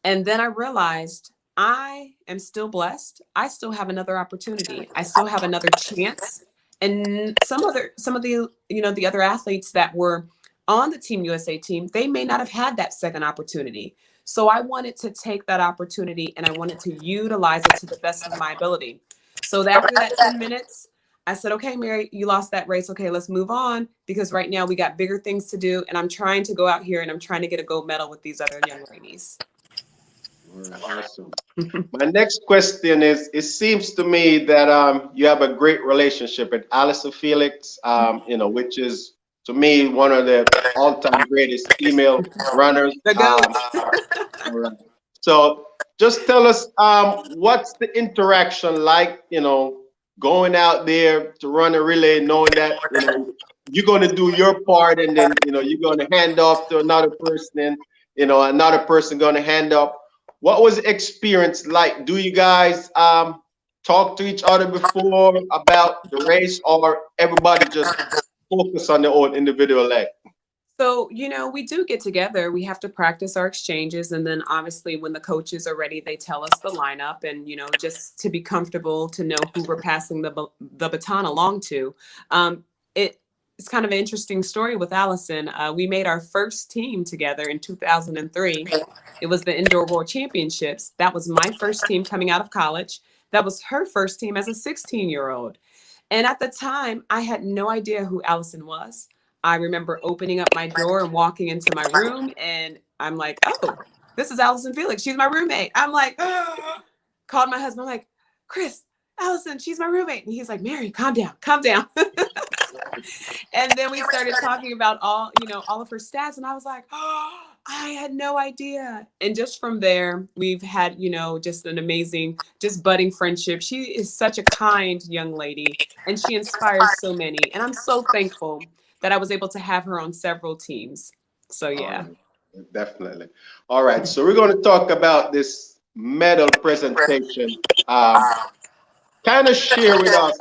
And then I realized I am still blessed. I still have another opportunity. I still have another chance. And some of the, the other athletes that were on the Team USA team, they may not have had that second opportunity. So I wanted to take that opportunity and I wanted to utilize it to the best of my ability. So after that 10 minutes, I said, "Okay, Mary, you lost that race. Okay, let's move on because right now we got bigger things to do. And I'm trying to go out here and I'm trying to get a gold medal with these other young ladies." All right, awesome. My next question is, it seems to me that you have a great relationship with Allison Felix, which is, to me, one of the all-time greatest female runners. The GOAT. All right. So just tell us, what's the interaction like, going out there to run a relay, knowing that, you're going to do your part and then, you're going to hand off to another person and, another person going to hand off. What was the experience like? Do you guys talk to each other before about the race, or everybody just focus on their own individual leg? So, we do get together. We have to practice our exchanges. And then obviously when the coaches are ready, they tell us the lineup and, just to be comfortable to know who we're passing the baton along to. It's kind of an interesting story with Allison. We made our first team together in 2003. It was the Indoor World Championships. That was my first team coming out of college. That was her first team as a 16-year-old. And at the time, I had no idea who Allison was. I remember opening up my door and walking into my room, and I'm like, "Oh, this is Allison Felix. She's my roommate." I'm like, called my husband, like, "Chris, Allison, she's my roommate." And he's like, "Mary, calm down, calm down." And then we started talking about all of her stats, and I was like, "Oh, I had no idea." And just from there, we've had, just an amazing, just budding friendship. She is such a kind young lady, and she inspires so many. And I'm so thankful that I was able to have her on several teams. So, yeah. Definitely. All right. So we're going to talk about this medal presentation. Kind of share with us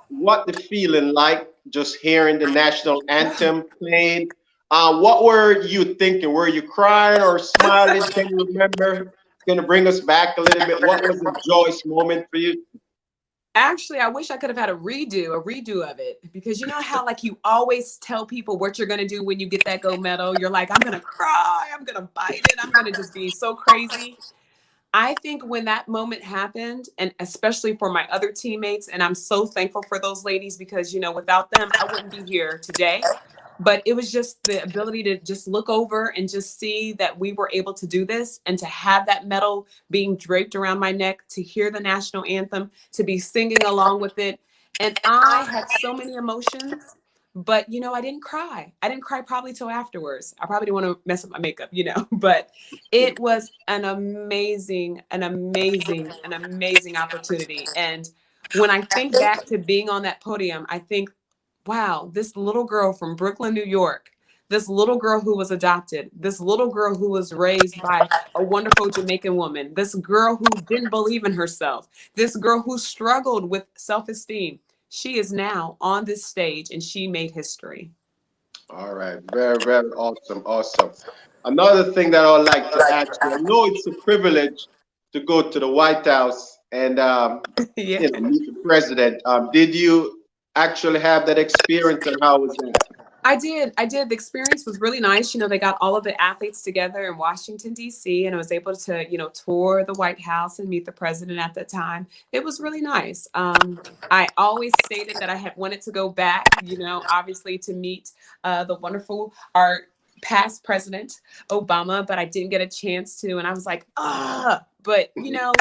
what the feeling like just hearing the national anthem played. What were you thinking? Were you crying or smiling? Can you remember? It's going to bring us back a little bit. What was the joyous moment for you? Actually, I wish I could have had a redo of it, because you know how like you always tell people what you're gonna do when you get that gold medal. You're like, I'm gonna cry, I'm gonna bite it, I'm gonna just be so crazy. I think when that moment happened, and especially for my other teammates, and I'm so thankful for those ladies, because, you know, without them, I wouldn't be here today. But it was just the ability to just look over and just see that we were able to do this, and to have that medal being draped around my neck, to hear the national anthem, to be singing along with it. And I had so many emotions. But, you know, I didn't cry. I didn't cry probably till afterwards. I probably didn't want to mess up my makeup, you know, but it was an amazing opportunity. And when I think back to being on that podium, I think, wow, this little girl from Brooklyn, New York, this little girl who was adopted, this little girl who was raised by a wonderful Jamaican woman, this girl who didn't believe in herself, this girl who struggled with self-esteem. She is now on this stage and she made history. All right, very, very awesome, awesome. Another thing that I'd like to ask you, I know it's a privilege to go to the White House and Yeah. meet the president. Did you actually have that experience, and how was that? I did. The experience was really nice. You know, they got all of the athletes together in Washington, D.C., and I was able to, you know, tour the White House and meet the president at the time. It was really nice. I always stated that I had wanted to go back, you know, obviously to meet the wonderful, our past president, Obama, but I didn't get a chance to. And I was like, but, you know,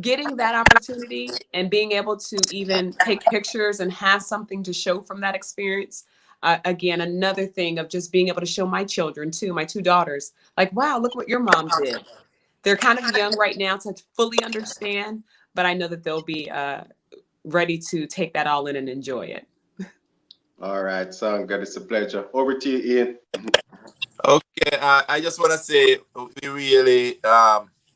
getting that opportunity and being able to even take pictures and have something to show from that experience. Again, another thing of just being able to show my children too, my two daughters, like, wow, look what your mom did. They're kind of young right now to fully understand, but I know that they'll be ready to take that all in and enjoy it. All right, sound good. It's a pleasure. Over to you, Ian. Okay, I just want to say we really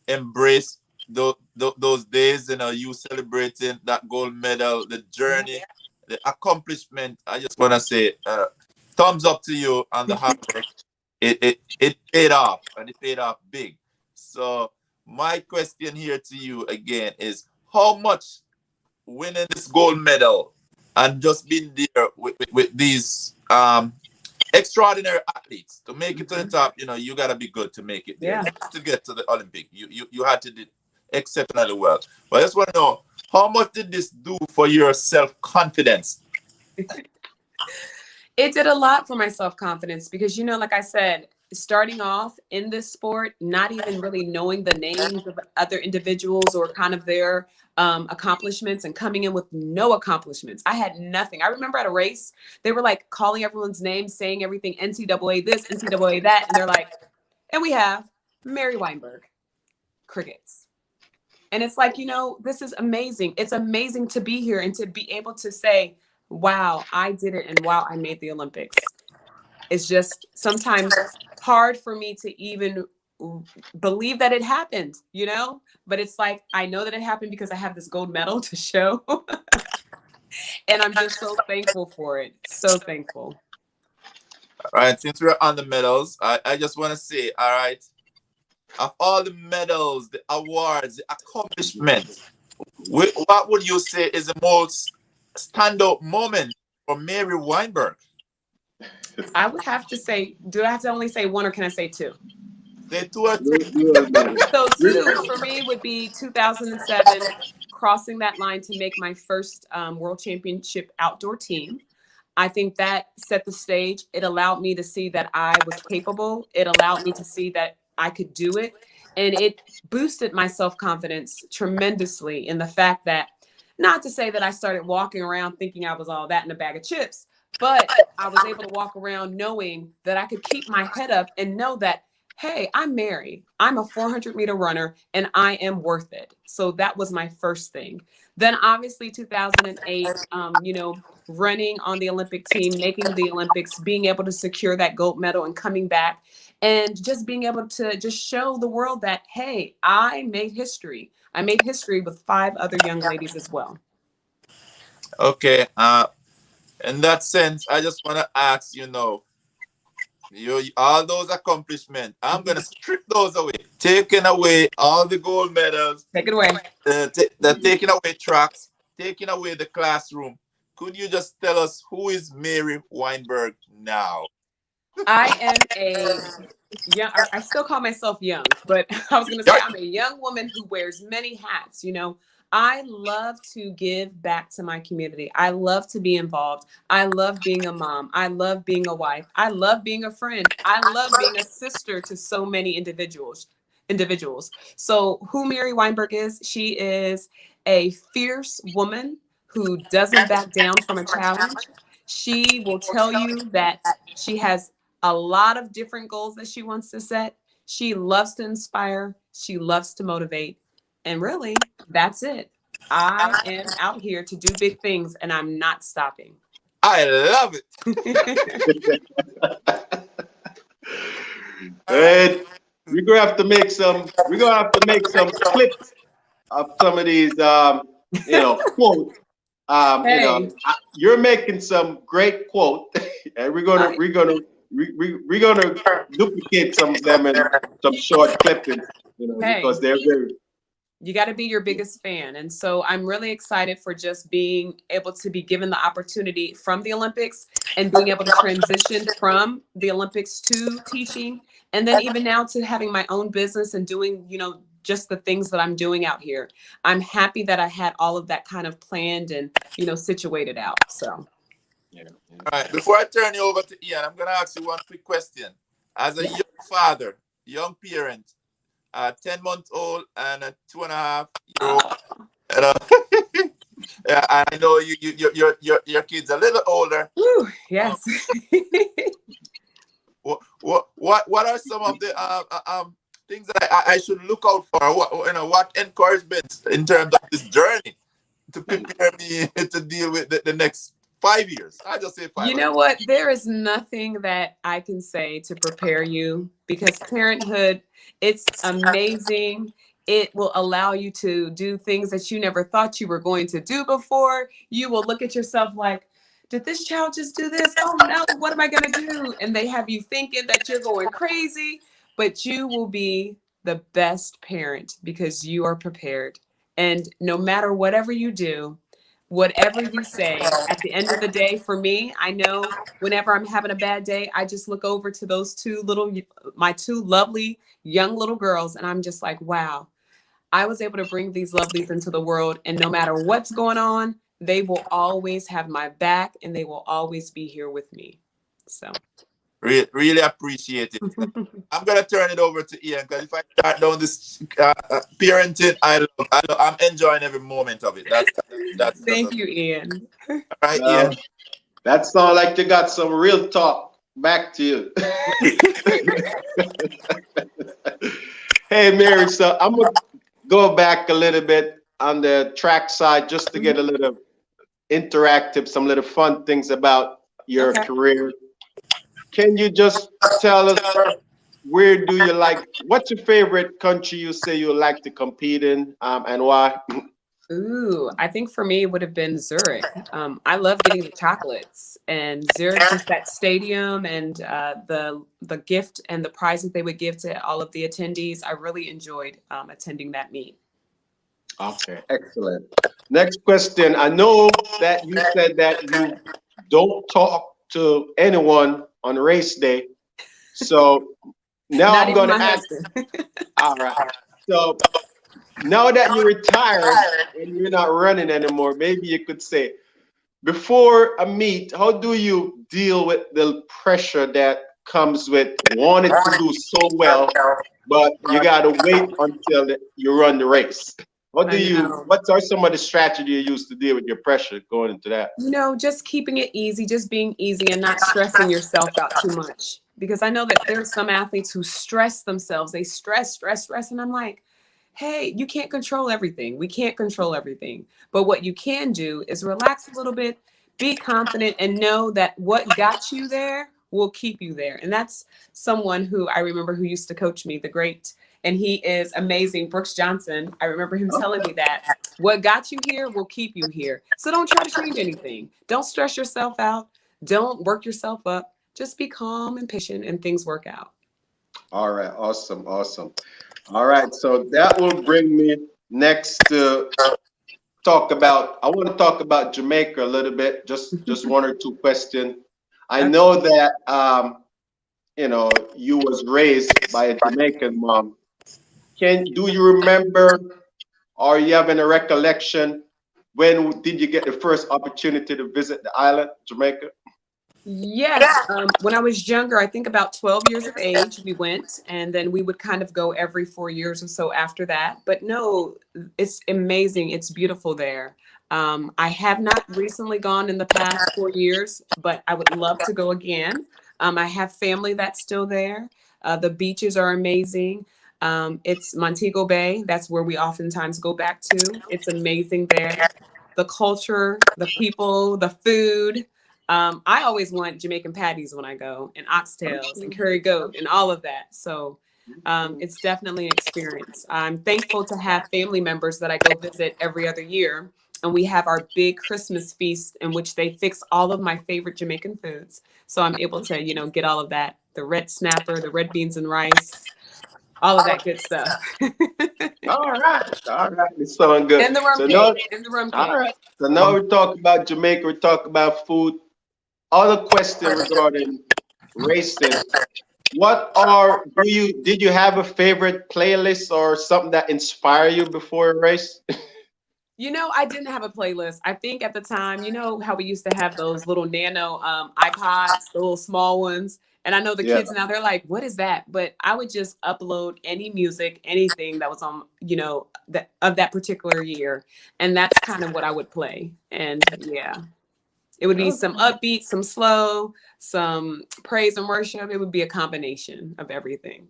embrace those days, you know, you celebrating that gold medal, the journey, the accomplishment. I just want to say thumbs up to you on the hard work. It paid off, and it paid off big. So my question here to you again is, how much winning this gold medal and just being there with these extraordinary athletes to make it to the top, you know, you got to be good to make it there. Yeah. Just to get to the Olympic, you had to do exceptionally well. But I just want to know, how much did this do for your self-confidence? It did a lot for my self-confidence, because, you know, like I said, starting off in this sport, not even really knowing the names of other individuals or kind of their accomplishments, and coming in with no accomplishments. I had nothing. I remember at a race, they were like calling everyone's names, saying everything, NCAA this, NCAA that. And they're like, and we have Mary Weinberg, crickets. And it's like, you know, this is amazing. It's amazing to be here and to be able to say, wow, I did it. And wow, I made the Olympics. It's just sometimes hard for me to even believe that it happened, you know, but it's like, I know that it happened because I have this gold medal to show. And I'm just so thankful for it. So thankful. All right, since we're on the medals, I just want to say, all right, of all the medals, the awards, the accomplishments, what would you say is the most standout moment for Mary Weinberg? I would have to say, do I have to only say one, or can I say two? Say two or three. So two for me would be 2007, crossing that line to make my first World Championship outdoor team. I think that set the stage. It allowed me to see that I was capable. It allowed me to see that I could do it. And it boosted my self-confidence tremendously, in the fact that, not to say that I started walking around thinking I was all that in a bag of chips, but I was able to walk around knowing that I could keep my head up and know that, hey, I'm Mary. I'm a 400-meter runner and I am worth it. So that was my first thing. Then obviously 2008, you know, running on the Olympic team, making the Olympics, being able to secure that gold medal and coming back, and just being able to just show the world that, hey, I made history. I made history with 5 other young ladies as well. Okay. In that sense, I just want to ask, you know, All those accomplishments, I'm gonna strip those away. Taking away all the gold medals. Take it away. Taking away tracks. Taking away the classroom. Could you just tell us who is Mary Wineberg now? I am a young, I still call myself young, but I was going to say I'm a young woman who wears many hats. You know, I love to give back to my community. I love to be involved. I love being a mom. I love being a wife. I love being a friend. I love being a sister to so many individuals. So who Mary Wineberg is, she is a fierce woman who doesn't back down from a challenge. She will tell you that she has a lot of different goals that she wants to set. She loves to inspire. She loves to motivate. And really, that's it. I am out here to do big things and I'm not stopping. I love it. And we're gonna have to make some clips of some of these quotes. Hey. You're making some great quotes, and we're gonna duplicate some of them in some short clippings, because they're very. You got to be your biggest fan. And so I'm really excited for just being able to be given the opportunity from the Olympics and being able to transition from the Olympics to teaching. And then even now to having my own business and doing, just the things that I'm doing out here. I'm happy that I had all of that kind of planned and, situated out. So. Yeah. All right. Before I turn you over to Ian, I'm going to ask you one quick question. As a young father, young parent, 10-month-old and a 2.5-year-old. Yeah, I know your kid's a little older. Ooh, yes. What are some of the things that I should look out for? What encouragement in terms of this journey to prepare me to deal with the next 5 years? I just say 5 years. You know what? There is nothing that I can say to prepare you because parenthood, it's amazing. It will allow you to do things that you never thought you were going to do before. You will look at yourself like, did this child just do this? Oh no, what am I going to do? And they have you thinking that you're going crazy, but you will be the best parent because you are prepared. And no matter whatever you do, whatever you say, at the end of the day, for me, I know whenever I'm having a bad day, I just look over to my two lovely young little girls, and I'm just like, wow, I was able to bring these lovelies into the world. And no matter what's going on, they will always have my back and they will always be here with me. So. Really appreciate it. I'm gonna turn it over to Ian because if I start down this parenting, I'm enjoying every moment of it. That's Thank you, Ian. All right, Ian. That sounds like you got some real talk back to you. Hey, Mary. So I'm gonna go back a little bit on the track side just to get a little interactive, some little fun things about your career. Can you just tell us what's your favorite country you say you like to compete in, and why? Ooh, I think for me it would have been Zurich. I love getting the chocolates, and Zurich, just that stadium and the gift and the prize that they would give to all of the attendees. I really enjoyed attending that meet. Okay, excellent. Next question. I know that you said that you don't talk to anyone on race day. So now I'm going to ask. All right. So now that you're retired and you're not running anymore, maybe you could say, before a meet, how do you deal with the pressure that comes with wanting to do so well, but you got to wait until you run the race? What are some of the strategies you use to deal with your pressure going into that? Just keeping it easy, just being easy and not stressing yourself out too much. Because I know that there's some athletes who stress themselves. They stress. And I'm like, hey, you can't control everything. We can't control everything. But what you can do is relax a little bit, be confident, and know that what got you there will keep you there. And that's someone who I remember who used to coach me, the great, and he is amazing, Brooks Johnson. I remember him telling me that what got you here will keep you here. So don't try to change anything. Don't stress yourself out. Don't work yourself up. just be calm and patient and things work out. All right, awesome, awesome. All right, so that will bring me next to I want to talk about Jamaica a little bit, just one or two questions. I Okay. know that you was raised by a Jamaican mom. Do you remember, or you have any recollection, when did you get the first opportunity to visit the island, Jamaica? Yes, when I was younger, I think about 12 years of age, we went, and then we would kind of go every 4 years or so after that. But no, it's amazing. It's beautiful there. I have not recently gone in the past 4 years, but I would love to go again. I have family that's still there. The beaches are amazing. It's Montego Bay. That's where we oftentimes go back to. It's amazing there. The culture, the people, the food. I always want Jamaican patties when I go, and oxtails and curry goat and all of that. So it's definitely an experience. I'm thankful to have family members that I go visit every other year. And we have our big Christmas feast in which they fix all of my favorite Jamaican foods. So I'm able to, get all of that, the red snapper, the red beans and rice, all of that good stuff. All right, it's sounding good. And the rum So cake, now, and the rum all cake. right. So now we talk about Jamaica. We talk about food. Other question regarding racing. Did you have a favorite playlist or something that inspired you before a race? I didn't have a playlist. I think at the time, how we used to have those little nano iPods, the little small ones. And I know the Yeah. kids now, they're like, what is that? But I would just upload any music, anything that was on, that of that particular year. And that's kind of what I would play. And yeah, it would be some upbeat, some slow, some praise and worship. It would be a combination of everything.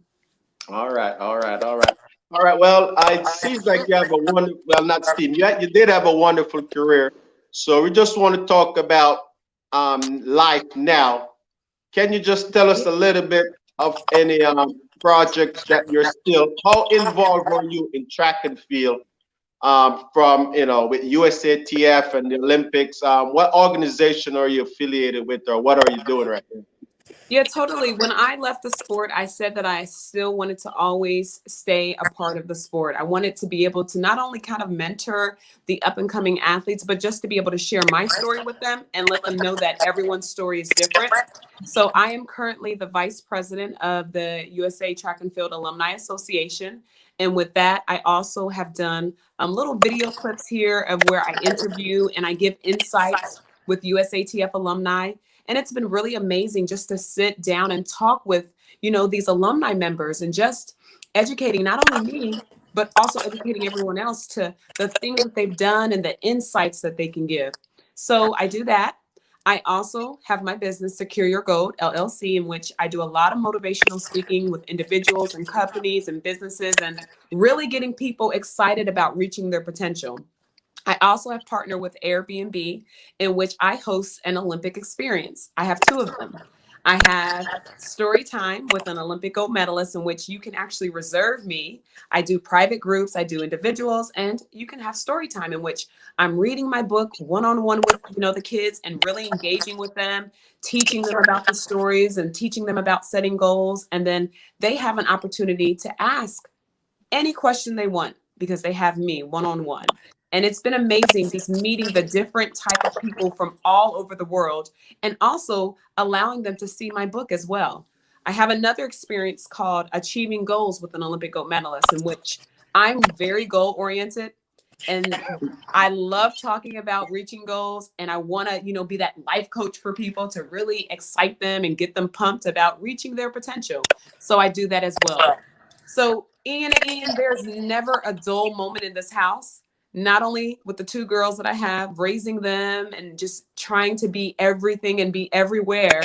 All right, all right, all right. All right. Well, it seems like you have a wonderful, well, not Steve, you did have a wonderful career. So we just want to talk about life now. Can you just tell us a little bit of any projects that how involved were you in track and field from, with USATF and the Olympics? What organization are you affiliated with, or what are you doing right now? Yeah, totally. When I left the sport, I said that I still wanted to always stay a part of the sport. I wanted to be able to not only kind of mentor the up and coming athletes, but just to be able to share my story with them and let them know that everyone's story is different. So I am currently the vice president of the USA Track and Field Alumni Association. And with that, I also have done little video clips here of where I interview and I give insights with USATF alumni. And it's been really amazing just to sit down and talk with, these alumni members and just educating not only me, but also educating everyone else to the things that they've done and the insights that they can give. So I do that. I also have my business, Secure Your Gold, LLC, in which I do a lot of motivational speaking with individuals and companies and businesses and really getting people excited about reaching their potential. I also have partnered with Airbnb, in which I host an Olympic experience. I have two of them. I have story time with an Olympic gold medalist, in which you can actually reserve me. I do private groups, I do individuals, and you can have story time in which I'm reading my book one-on-one with the kids and really engaging with them, teaching them about the stories and teaching them about setting goals. And then they have an opportunity to ask any question they want because they have me one-on-one. And it's been amazing just meeting the different type of people from all over the world and also allowing them to see my book as well. I have another experience called Achieving Goals with an Olympic gold medalist, in which I'm very goal oriented and I love talking about reaching goals, and I want to, be that life coach for people to really excite them and get them pumped about reaching their potential. So I do that as well. So Ian, there's never a dull moment in this house, not only with the two girls that I have, raising them and just trying to be everything and be everywhere.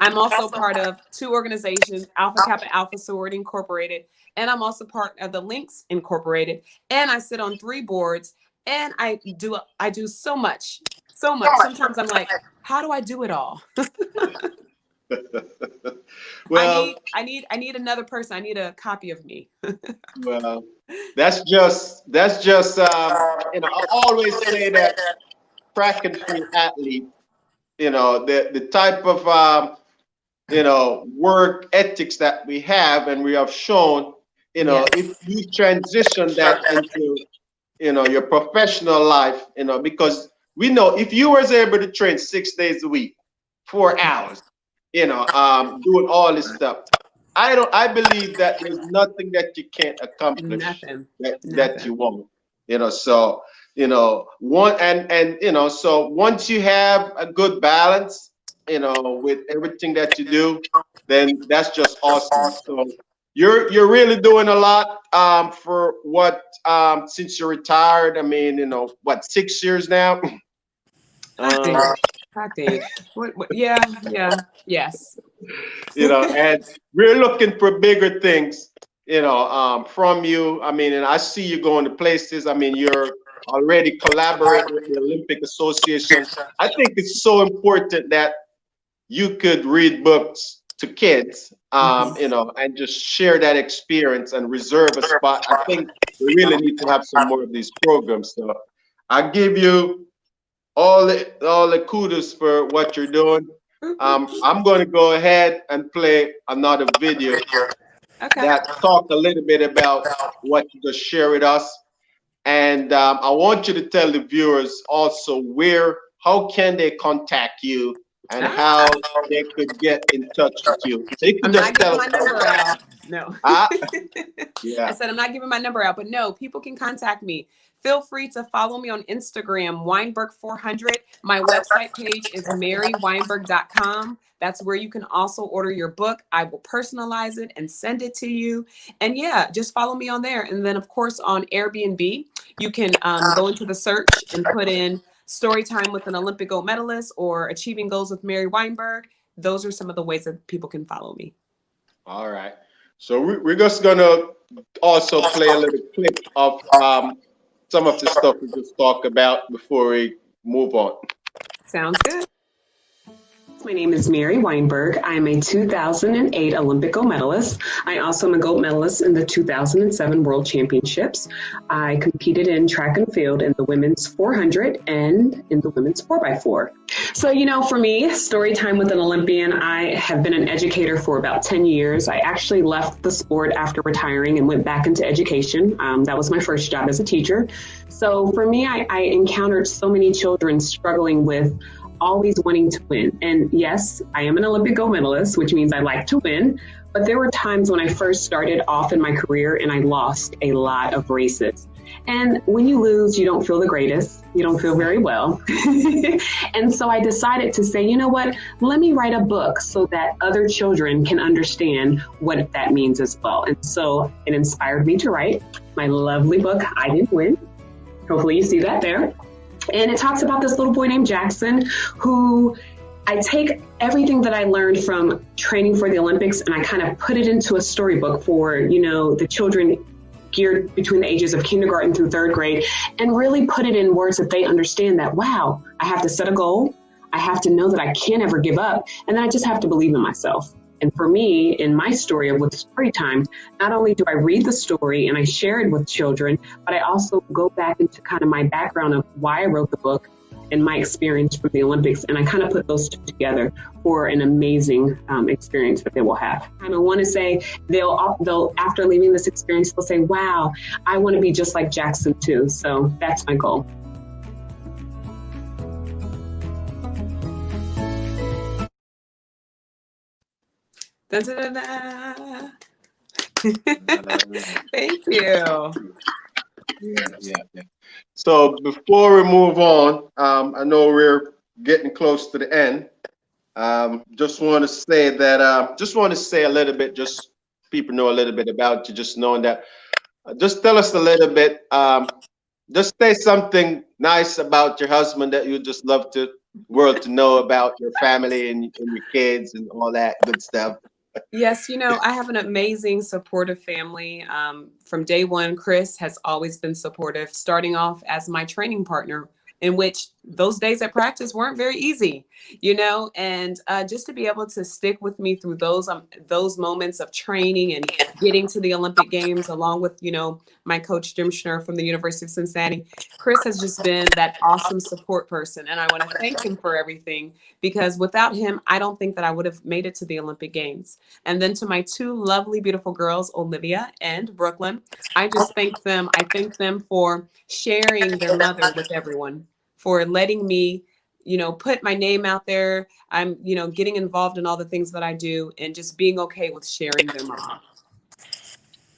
I'm also part of two organizations, Alpha Kappa Alpha Sorority Incorporated, and I'm also part of the Links Incorporated. And I sit on 3 boards, and I do so much. Sometimes I'm like, how do I do it all? Well, I need another person. I need a copy of me. well, I always say that track and field athlete, the type of work ethics that we have, and we have shown, if you transition that into, your professional life, because we know if you was able to train 6 days a week, 4 hours, doing all this stuff, I believe that there's nothing that you can't accomplish Nothing. that you won't, so, so once you have a good balance, with everything that you do, then that's just awesome. So you're really doing a lot, for what, since you're retired. I mean, what, 6 years now? I think. What? Yeah. Yes. And we're looking for bigger things, from you. I mean, and I see you going to places. I mean, you're already collaborating with the Olympic Association. I think it's so important that you could read books to kids, and just share that experience and reserve a spot. I think we really need to have some more of these programs. So I give you all the kudos for what you're doing. I'm going to go ahead and play another video that talk a little bit about what you just shared with us. And I want you to tell the viewers also how can they contact you and how they could get in touch with you. So you can I'm just not tell giving my number out. No. Yeah. I said I'm not giving my number out, but no, people can contact me. Feel free to follow me on Instagram, Wineberg400. My website page is maryweinberg.com. That's where you can also order your book. I will personalize it and send it to you. And yeah, just follow me on there. And then, of course, on Airbnb, you can go into the search and put in Story Time with an Olympic gold medalist or Achieving Goals with Mary Weinberg. Those are some of the ways that people can follow me. All right. So we're just going to also play a little clip of some of the stuff we just talked about before we move on. Sounds good. My name is Mary Weinberg. I'm a 2008 Olympic gold medalist. I also am a gold medalist in the 2007 World Championships. I competed in track and field in the women's 400 and in the women's 4x4. So, for me, story time with an Olympian, I have been an educator for about 10 years. I actually left the sport after retiring and went back into education. That was my first job as a teacher. So for me, I encountered so many children struggling with always wanting to win. And yes, I am an Olympic gold medalist, which means I like to win. But there were times when I first started off in my career and I lost a lot of races. And when you lose, you don't feel the greatest. You don't feel very well. And so I decided to say, you know what, let me write a book so that other children can understand what that means as well. And so it inspired me to write my lovely book, I Didn't Win. Hopefully you see that there. And it talks about this little boy named Jackson who I take everything that I learned from training for the Olympics and I kind of put it into a storybook for, the children geared between the ages of kindergarten through third grade, and really put it in words that they understand that, wow, I have to set a goal. I have to know that I can't ever give up. And then I just have to believe in myself. And for me, in my story of with story time, not only do I read the story and I share it with children, but I also go back into kind of my background of why I wrote the book and my experience from the Olympics. And I kind of put those two together for an amazing experience that they will have. And I want to say they'll after leaving this experience, they'll say, wow, I want to be just like Jackson too. So that's my goal. Da, da, da, da. Thank you. Yeah. So before we move on, I know we're getting close to the end. Just want to say a little bit, just people know a little bit about you, just knowing that. Just tell us a little bit. Just say something nice about your husband that you just love the world to know about, your family and your kids and all that good stuff. Yes, I have an amazing, supportive family. From day one, Chris has always been supportive, starting off as my training partner, in which those days at practice weren't very easy, and just to be able to stick with me through those moments of training and getting to the Olympic Games, along with, my coach, Jim Schnur from the University of Cincinnati. Chris has just been that awesome support person. And I want to thank him for everything, because without him, I don't think that I would have made it to the Olympic Games. And then to my two lovely, beautiful girls, Olivia and Brooklyn, I just thank them. I thank them for sharing their mother with everyone, for letting me, put my name out there. I'm, getting involved in all the things that I do, and just being okay with sharing their mom.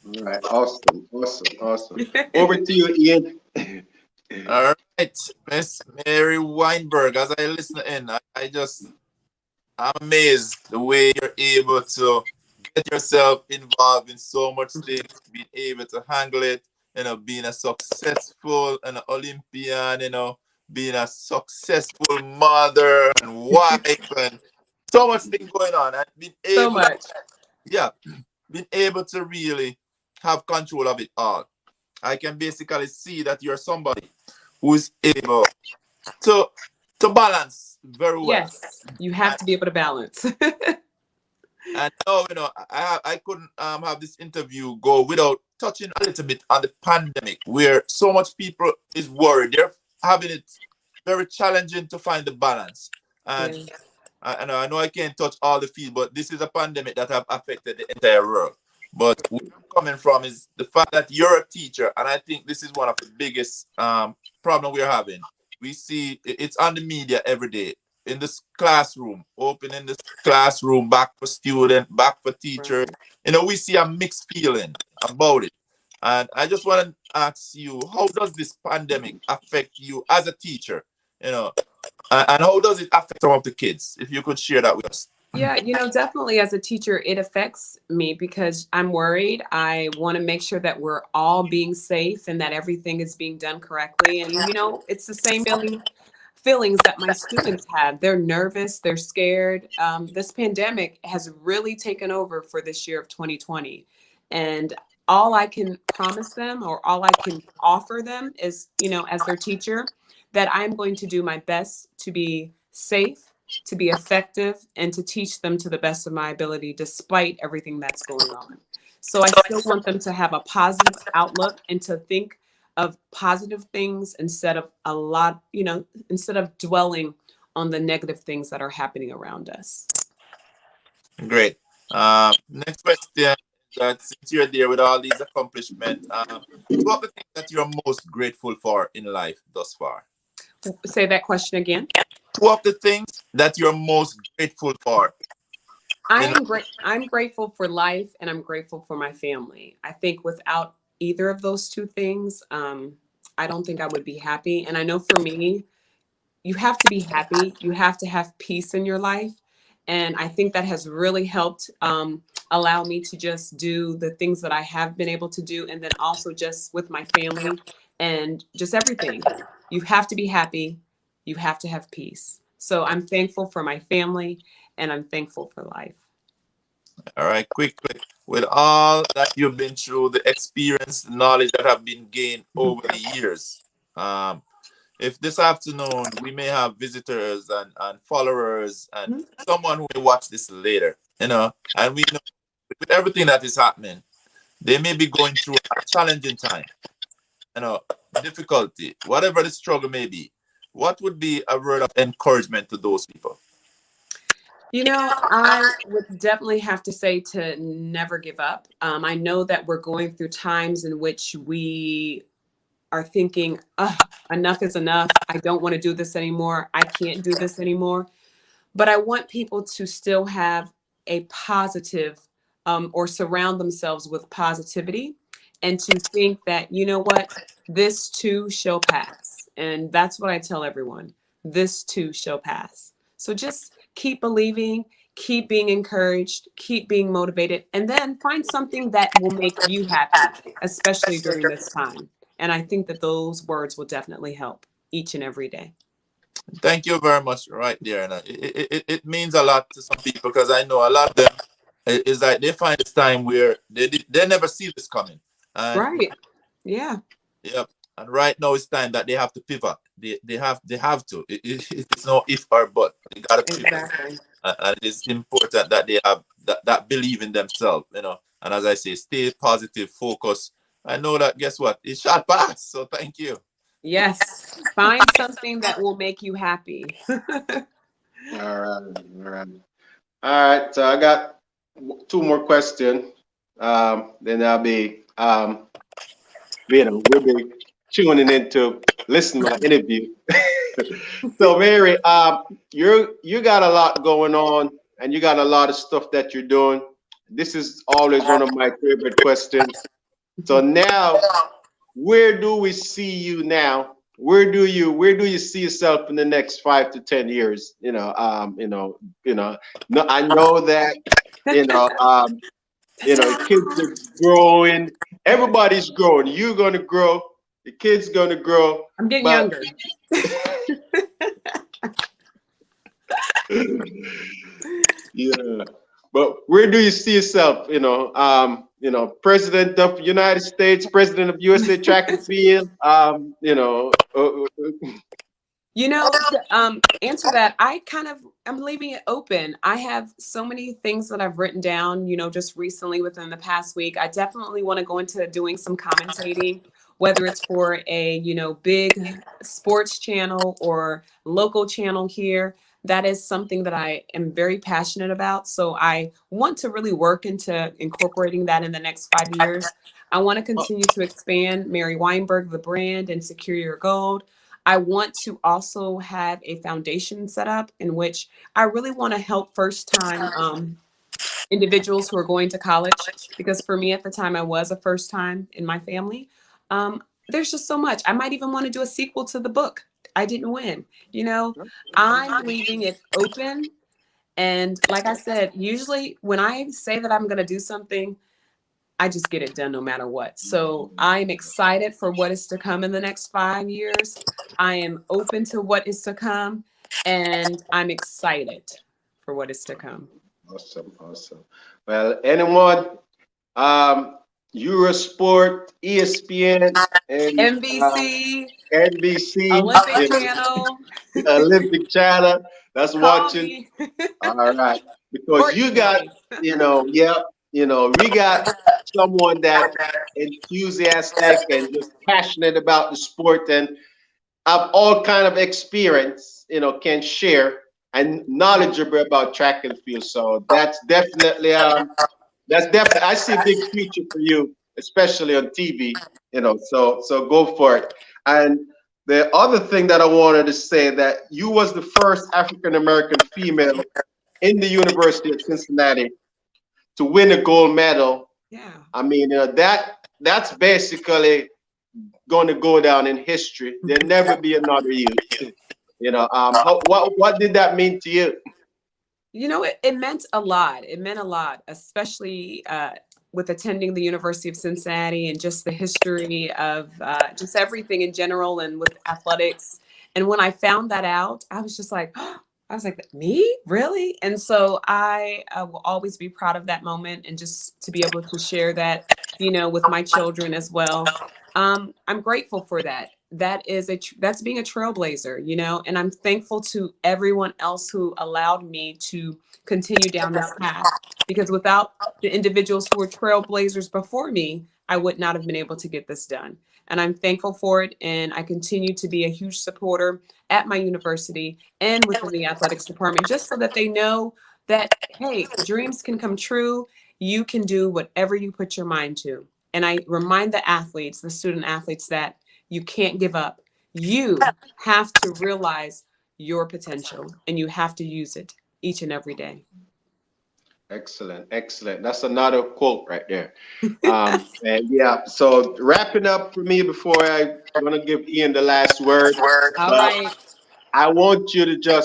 All right. Awesome. Awesome. Awesome. Over to you, Ian. All right, Miss Mary Wineberg. As I listen in, I'm amazed the way you're able to get yourself involved in so much things, being able to handle it, being a successful Olympian, being a successful mother and wife, and so much things going on, and being So able, much. being able to really have control of it all. I can basically see that you're somebody who is able to balance very well. Yes, you have to be able to balance. And I couldn't have this interview go without touching a little bit on the pandemic, where so much people is worried. They're having it very challenging to find the balance. And Yeah. I know I can't touch all the field, but this is a pandemic that have affected the entire world. But where I'm coming from is the fact that you're a teacher, and I think this is one of the biggest problem we're having. We see it's on the media every day, in this classroom, opening this classroom, back for student, back for teacher. We see a mixed feeling about it. And I just want to ask you, how does this pandemic affect you as a teacher? And how does it affect some of the kids? If you could share that with us. Yeah, definitely as a teacher, it affects me because I'm worried. I want to make sure that we're all being safe and that everything is being done correctly. And, it's the same feelings that my students have. They're nervous, they're scared. This pandemic has really taken over for this year of 2020. And all I can promise them, or all I can offer them, is, as their teacher, that I'm going to do my best to be safe, to be effective, and to teach them to the best of my ability, despite everything that's going on. So I still want them to have a positive outlook and to think of positive things instead of instead of dwelling on the negative things that are happening around us. Great. Next question. That since you're there with all these accomplishments, what are the things that you're most grateful for in life thus far? Say that question again. Two of the things that you're most grateful for. I'm grateful for life, and I'm grateful for my family. I think without either of those two things, I don't think I would be happy. And I know for me, you have to be happy. You have to have peace in your life. And I think that has really helped allow me to just do the things that I have been able to do. And then also just with my family and just everything. You have to be happy. You have to have peace. So I'm thankful for my family, and I'm thankful for life. All right, quickly. With all that you've been through, the experience, the knowledge that have been gained over the years, if this afternoon we may have visitors and followers and someone who will watch this later, and we know with everything that is happening, they may be going through a challenging time, difficulty, whatever the struggle may be. What would be a word of encouragement to those people? I would definitely have to say to never give up. I know that we're going through times in which we are thinking, enough is enough. I don't want to do this anymore. I can't do this anymore. But I want people to still have a positive or surround themselves with positivity, and to think that, what, this too shall pass. And that's what I tell everyone. This too shall pass. So just keep believing, keep being encouraged, keep being motivated, and then find something that will make you happy, especially during this time. And I think that those words will definitely help each and every day. Thank you very much. Right there. And it means a lot to some people, because I know a lot of them is like they find this time where they never see this coming. And right. Yeah. Yep. And right now it's time that they have to pivot. They have to. It's no if or but. They gotta pivot. Exactly. And it's important that they have that believe in themselves, you know. And as I say, stay positive, focus. I know that, guess what? It shall pass. So thank you. Yes. Find something that will make you happy. All right, all right. All right, so I got two more questions. Then I'll be, we'll be tuning into listen to my interview. So, Mary, you got a lot going on, and you got a lot of stuff that you're doing. This is always one of my favorite questions. So now, where do we see you now? Where do you see yourself in the next 5 to 10 years? No, I know that you know, kids are growing. Everybody's growing. You're gonna grow. The kid's gonna grow. I'm getting But younger. yeah, but where do you see yourself? President of the United States, President of USA Track and Field. To answer that, I'm leaving it open. I have so many things that I've written down, just recently within the past week. I definitely want to go into doing some commentating, whether it's for a, big sports channel or local channel here. That is something that I am very passionate about. So I want to really work into incorporating that in the next 5 years. I want to continue to expand Mary Weinberg, the brand, and Secure Your Gold. I want to also have a foundation set up in which I really want to help first-time individuals who are going to college, because for me at the time, I was a first time in my family. There's just so much. I might even want to do a sequel to the book. I didn't win. I'm leaving it open. And like I said, usually when I say that I'm going to do something, I just get it done no matter what. So I'm excited for what is to come in the next 5 years. I am open to what is to come, and I'm excited for what is to come. Awesome, awesome. Well, anyone, Eurosport, ESPN, and NBC, NBC, Olympic Channel, Olympic Channel, that's call watching. me. All right, because you got, we got someone that enthusiastic and just passionate about the sport and have all kind of experience, can share and knowledgeable about track and field. So that's definitely, I see a big future for you, especially on TV. So go for it. And the other thing that I wanted to say that you was the first African American female in the University of Cincinnati to win a gold medal. Yeah. I mean, that's basically going to go down in history. There'll never be another you. What did that mean to you? It meant a lot. It meant a lot, especially with attending the University of Cincinnati and just the history of just everything in general and with athletics. And when I found that out, I was just like, me? Really? And so I will always be proud of that moment, and just to be able to share that, with my children as well. I'm grateful for that. That's being a trailblazer, and I'm thankful to everyone else who allowed me to continue down this path, because without the individuals who were trailblazers before me, I would not have been able to get this done. And I'm thankful for it. And I continue to be a huge supporter at my university and within the athletics department, just so that they know that, hey, dreams can come true. You can do whatever you put your mind to. And I remind the student athletes, that you can't give up. You have to realize your potential, and you have to use it each and every day. Excellent, excellent. That's another quote right there. And yeah, so wrapping up for me before I want to give Ian the last word. All right. I want you to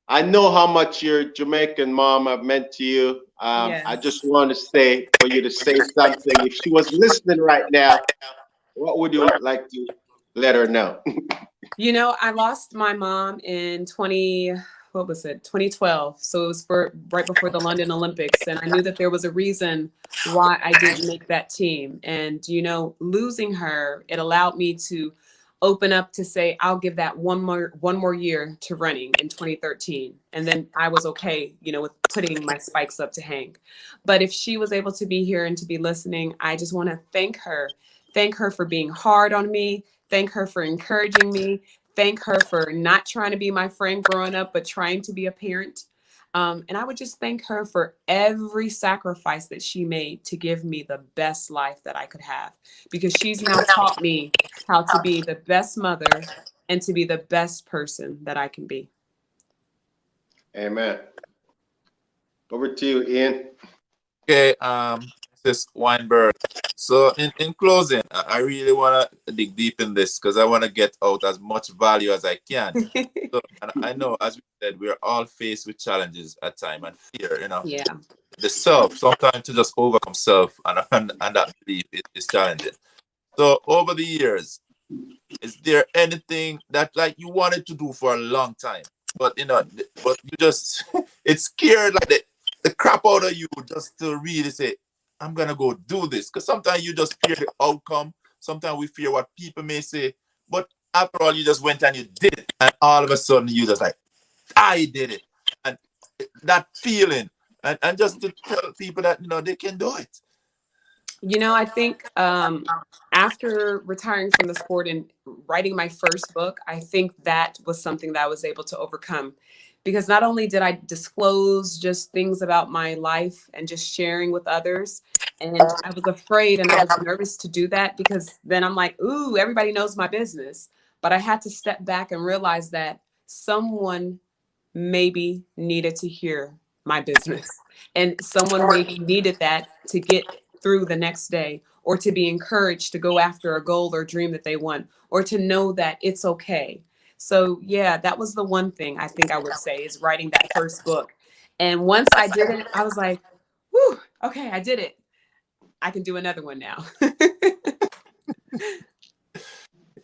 I know how much your Jamaican mom have meant to you. Yes. I just want to say for you to say something. If she was listening right now, what would you like to let her know? I lost my mom in what was it, 2012. So it was for right before the London Olympics. And I knew that there was a reason why I didn't make that team. And, you know, losing her, it allowed me to open up to say, I'll give that one more year to running in 2013. And then I was okay, you know, with putting my spikes up to hang. But if she was able to be here and to be listening, I just want to thank her. Thank her for being hard on me. Thank her for encouraging me. Thank her for not trying to be my friend growing up, but trying to be a parent. And I would just thank her for every sacrifice that she made to give me the best life that I could have, because she's now taught me how to be the best mother and to be the best person that I can be. Amen. Over to you, Ian. Okay, this Wineberg. So in closing, I really want to dig deep in this because I want to get out as much value as I can. So, and I know, as we said, we're all faced with challenges at time and fear, you know. Yeah. The self, sometimes to just overcome self and that belief is challenging. So over the years, is there anything that like you wanted to do for a long time, but you know, but you just it scared like the crap out of you just to really say, I'm gonna go do this? Because sometimes you just fear the outcome. Sometimes we fear what people may say, but after all, you just went and you did it, and all of a sudden you just like, I did it, and that feeling, and just to tell people that you know they can do it. You know, I think after retiring from the sport and writing my first book, I think that was something that I was able to overcome, because not only did I disclose just things about my life and just sharing with others, and I was afraid and I was nervous to do that because then I'm like, ooh, everybody knows my business. But I had to step back and realize that someone maybe needed to hear my business, and someone maybe needed that to get through the next day, or to be encouraged to go after a goal or dream that they want, or to know that it's okay. So yeah, that was the one thing I think I would say, is writing that first book. And once I did it, I was like, whew, okay, I did it. I can do another one now.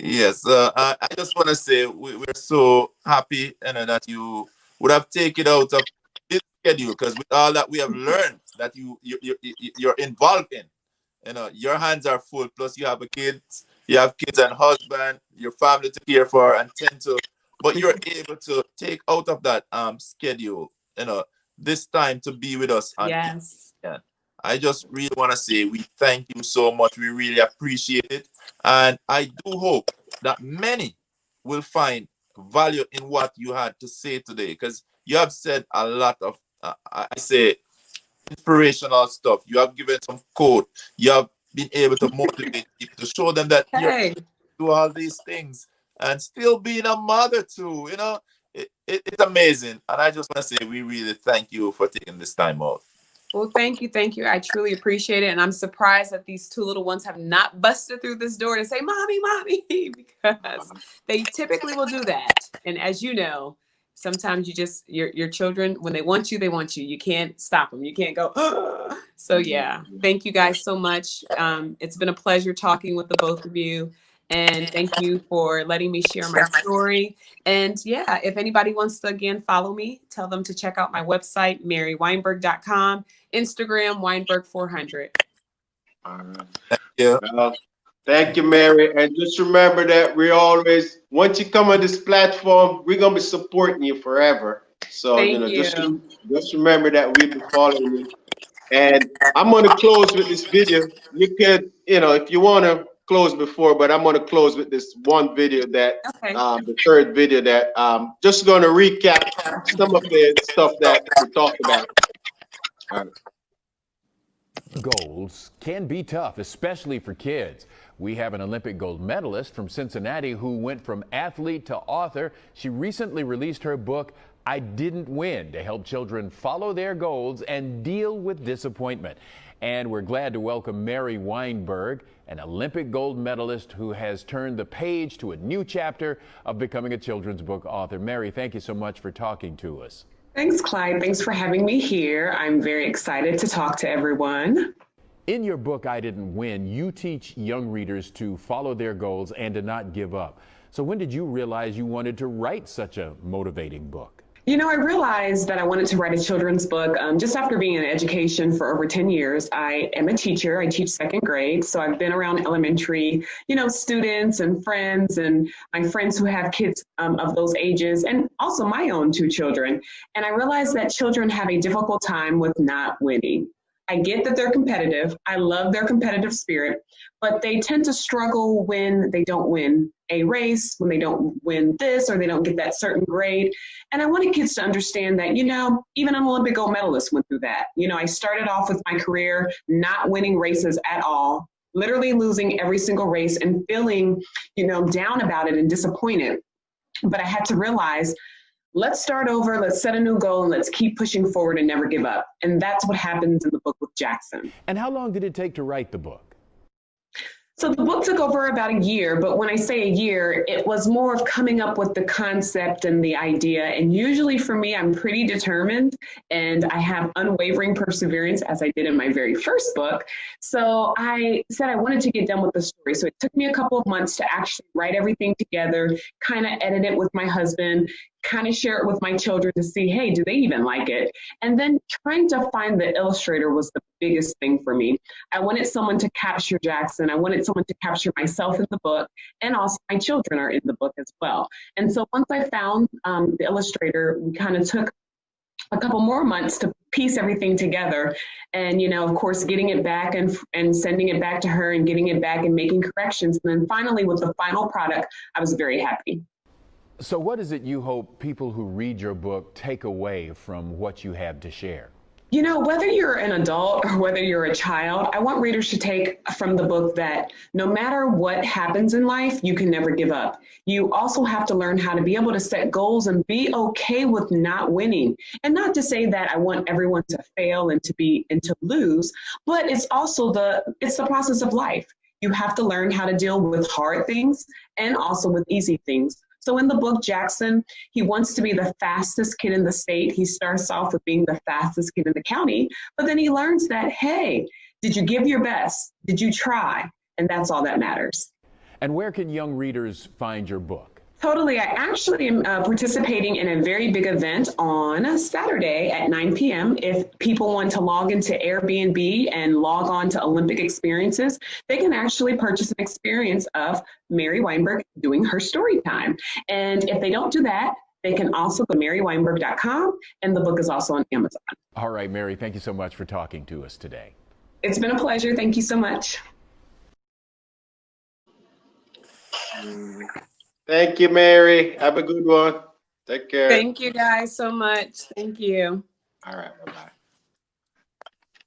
Yes, I just want to say we're so happy, you know, that you would have taken out of this schedule, because with all that we have learned that you're involved in, you know, your hands are full. Plus, you have you have kids and husband, your family to care for and tend to, but you're able to take out of that schedule, you know, this time to be with us. And Yes. I just really want to say we thank you so much. We really appreciate it. And I do hope that many will find value in what you had to say today, because you have said a lot of, I say, inspirational stuff. You have given some quote. You have been able to motivate people to show them that you're able to do all these things and still being a mother too. You know, it's amazing. And I just want to say we really thank you for taking this time out. Well, thank you. Thank you. I truly appreciate it. And I'm surprised that these two little ones have not busted through this door to say, Mommy, Mommy, because they typically will do that. And as you know, sometimes you just, your children, when they want you, they want you. You can't stop them. You can't go, oh. So yeah, thank you guys so much. It's been a pleasure talking with the both of you. And thank you for letting me share my story. And yeah, if anybody wants to, again, follow me, tell them to check out my website, maryweinberg.com, Instagram, Wineberg400. All right. Thank you. Thank you, Mary. And just remember that we always, once you come on this platform, we're going to be supporting you forever. So, Thank you know, you. just remember that we'll be following you. And I'm going to close with this video. You could, you know, if you want to close before, but I'm going to close with this one video that, the third video that, just going to recap some of the stuff that we talked about. All right. Goals can be tough, especially for kids. We have an Olympic gold medalist from Cincinnati who went from athlete to author. She recently released her book, I Didn't Win, to help children follow their goals and deal with disappointment. And we're glad to welcome Mary Wineberg, an Olympic gold medalist who has turned the page to a new chapter of becoming a children's book author. Mary, thank you so much for talking to us. Thanks, Clyde. Thanks for having me here. I'm very excited to talk to everyone. In your book, I Didn't Win, you teach young readers to follow their goals and to not give up. So when did you realize you wanted to write such a motivating book? You know, I realized that I wanted to write a children's book just after being in education for over 10 years. I am a teacher. I teach second grade. So I've been around elementary, students and my friends who have kids of those ages, and also my own 2 children. And I realized that children have a difficult time with not winning. I get that they're competitive. I love their competitive spirit, but they tend to struggle when they don't win a race, when they don't win this, or they don't get that certain grade. And I wanted kids to understand that, even an Olympic gold medalist went through that. I started off with my career not winning races at all, literally losing every single race and feeling, down about it and disappointed. But I had to realize, let's start over, let's set a new goal, and let's keep pushing forward and never give up. And that's what happens in the book with Jackson. And how long did it take to write the book? So the book took over about a year, but when I say a year, it was more of coming up with the concept and the idea. And usually for me, I'm pretty determined and I have unwavering perseverance, as I did in my very first book. So I said I wanted to get done with the story. So it took me a couple of months to actually write everything together, kind of edit it with my husband, kind of share it with my children to see, hey, do they even like it? And then trying to find the illustrator was the biggest thing for me. I wanted someone to capture Jackson. I wanted someone to capture myself in the book, and also my children are in the book as well. And so once I found the illustrator, we kind of took a couple more months to piece everything together. And, of course, getting it back and sending it back to her and getting it back and making corrections. And then finally, with the final product, I was very happy. So what is it you hope people who read your book take away from what you have to share? Whether you're an adult or whether you're a child, I want readers to take from the book that no matter what happens in life, you can never give up. You also have to learn how to be able to set goals and be okay with not winning. And not to say that I want everyone to fail and to lose, but it's also the process of life. You have to learn how to deal with hard things and also with easy things. So in the book, Jackson, he wants to be the fastest kid in the state. He starts off with being the fastest kid in the county, but then he learns that, hey, did you give your best? Did you try? And that's all that matters. And where can young readers find your book? Totally. I actually am participating in a very big event on Saturday at 9 p.m. If people want to log into Airbnb and log on to Olympic Experiences, they can actually purchase an experience of Mary Wineberg doing her story time. And if they don't do that, they can also go to maryweinberg.com, and the book is also on Amazon. All right, Mary, thank you so much for talking to us today. It's been a pleasure. Thank you so much. Thank you, Mary. Have a good one. Take care. Thank you guys so much. Thank you. All right. Bye-bye.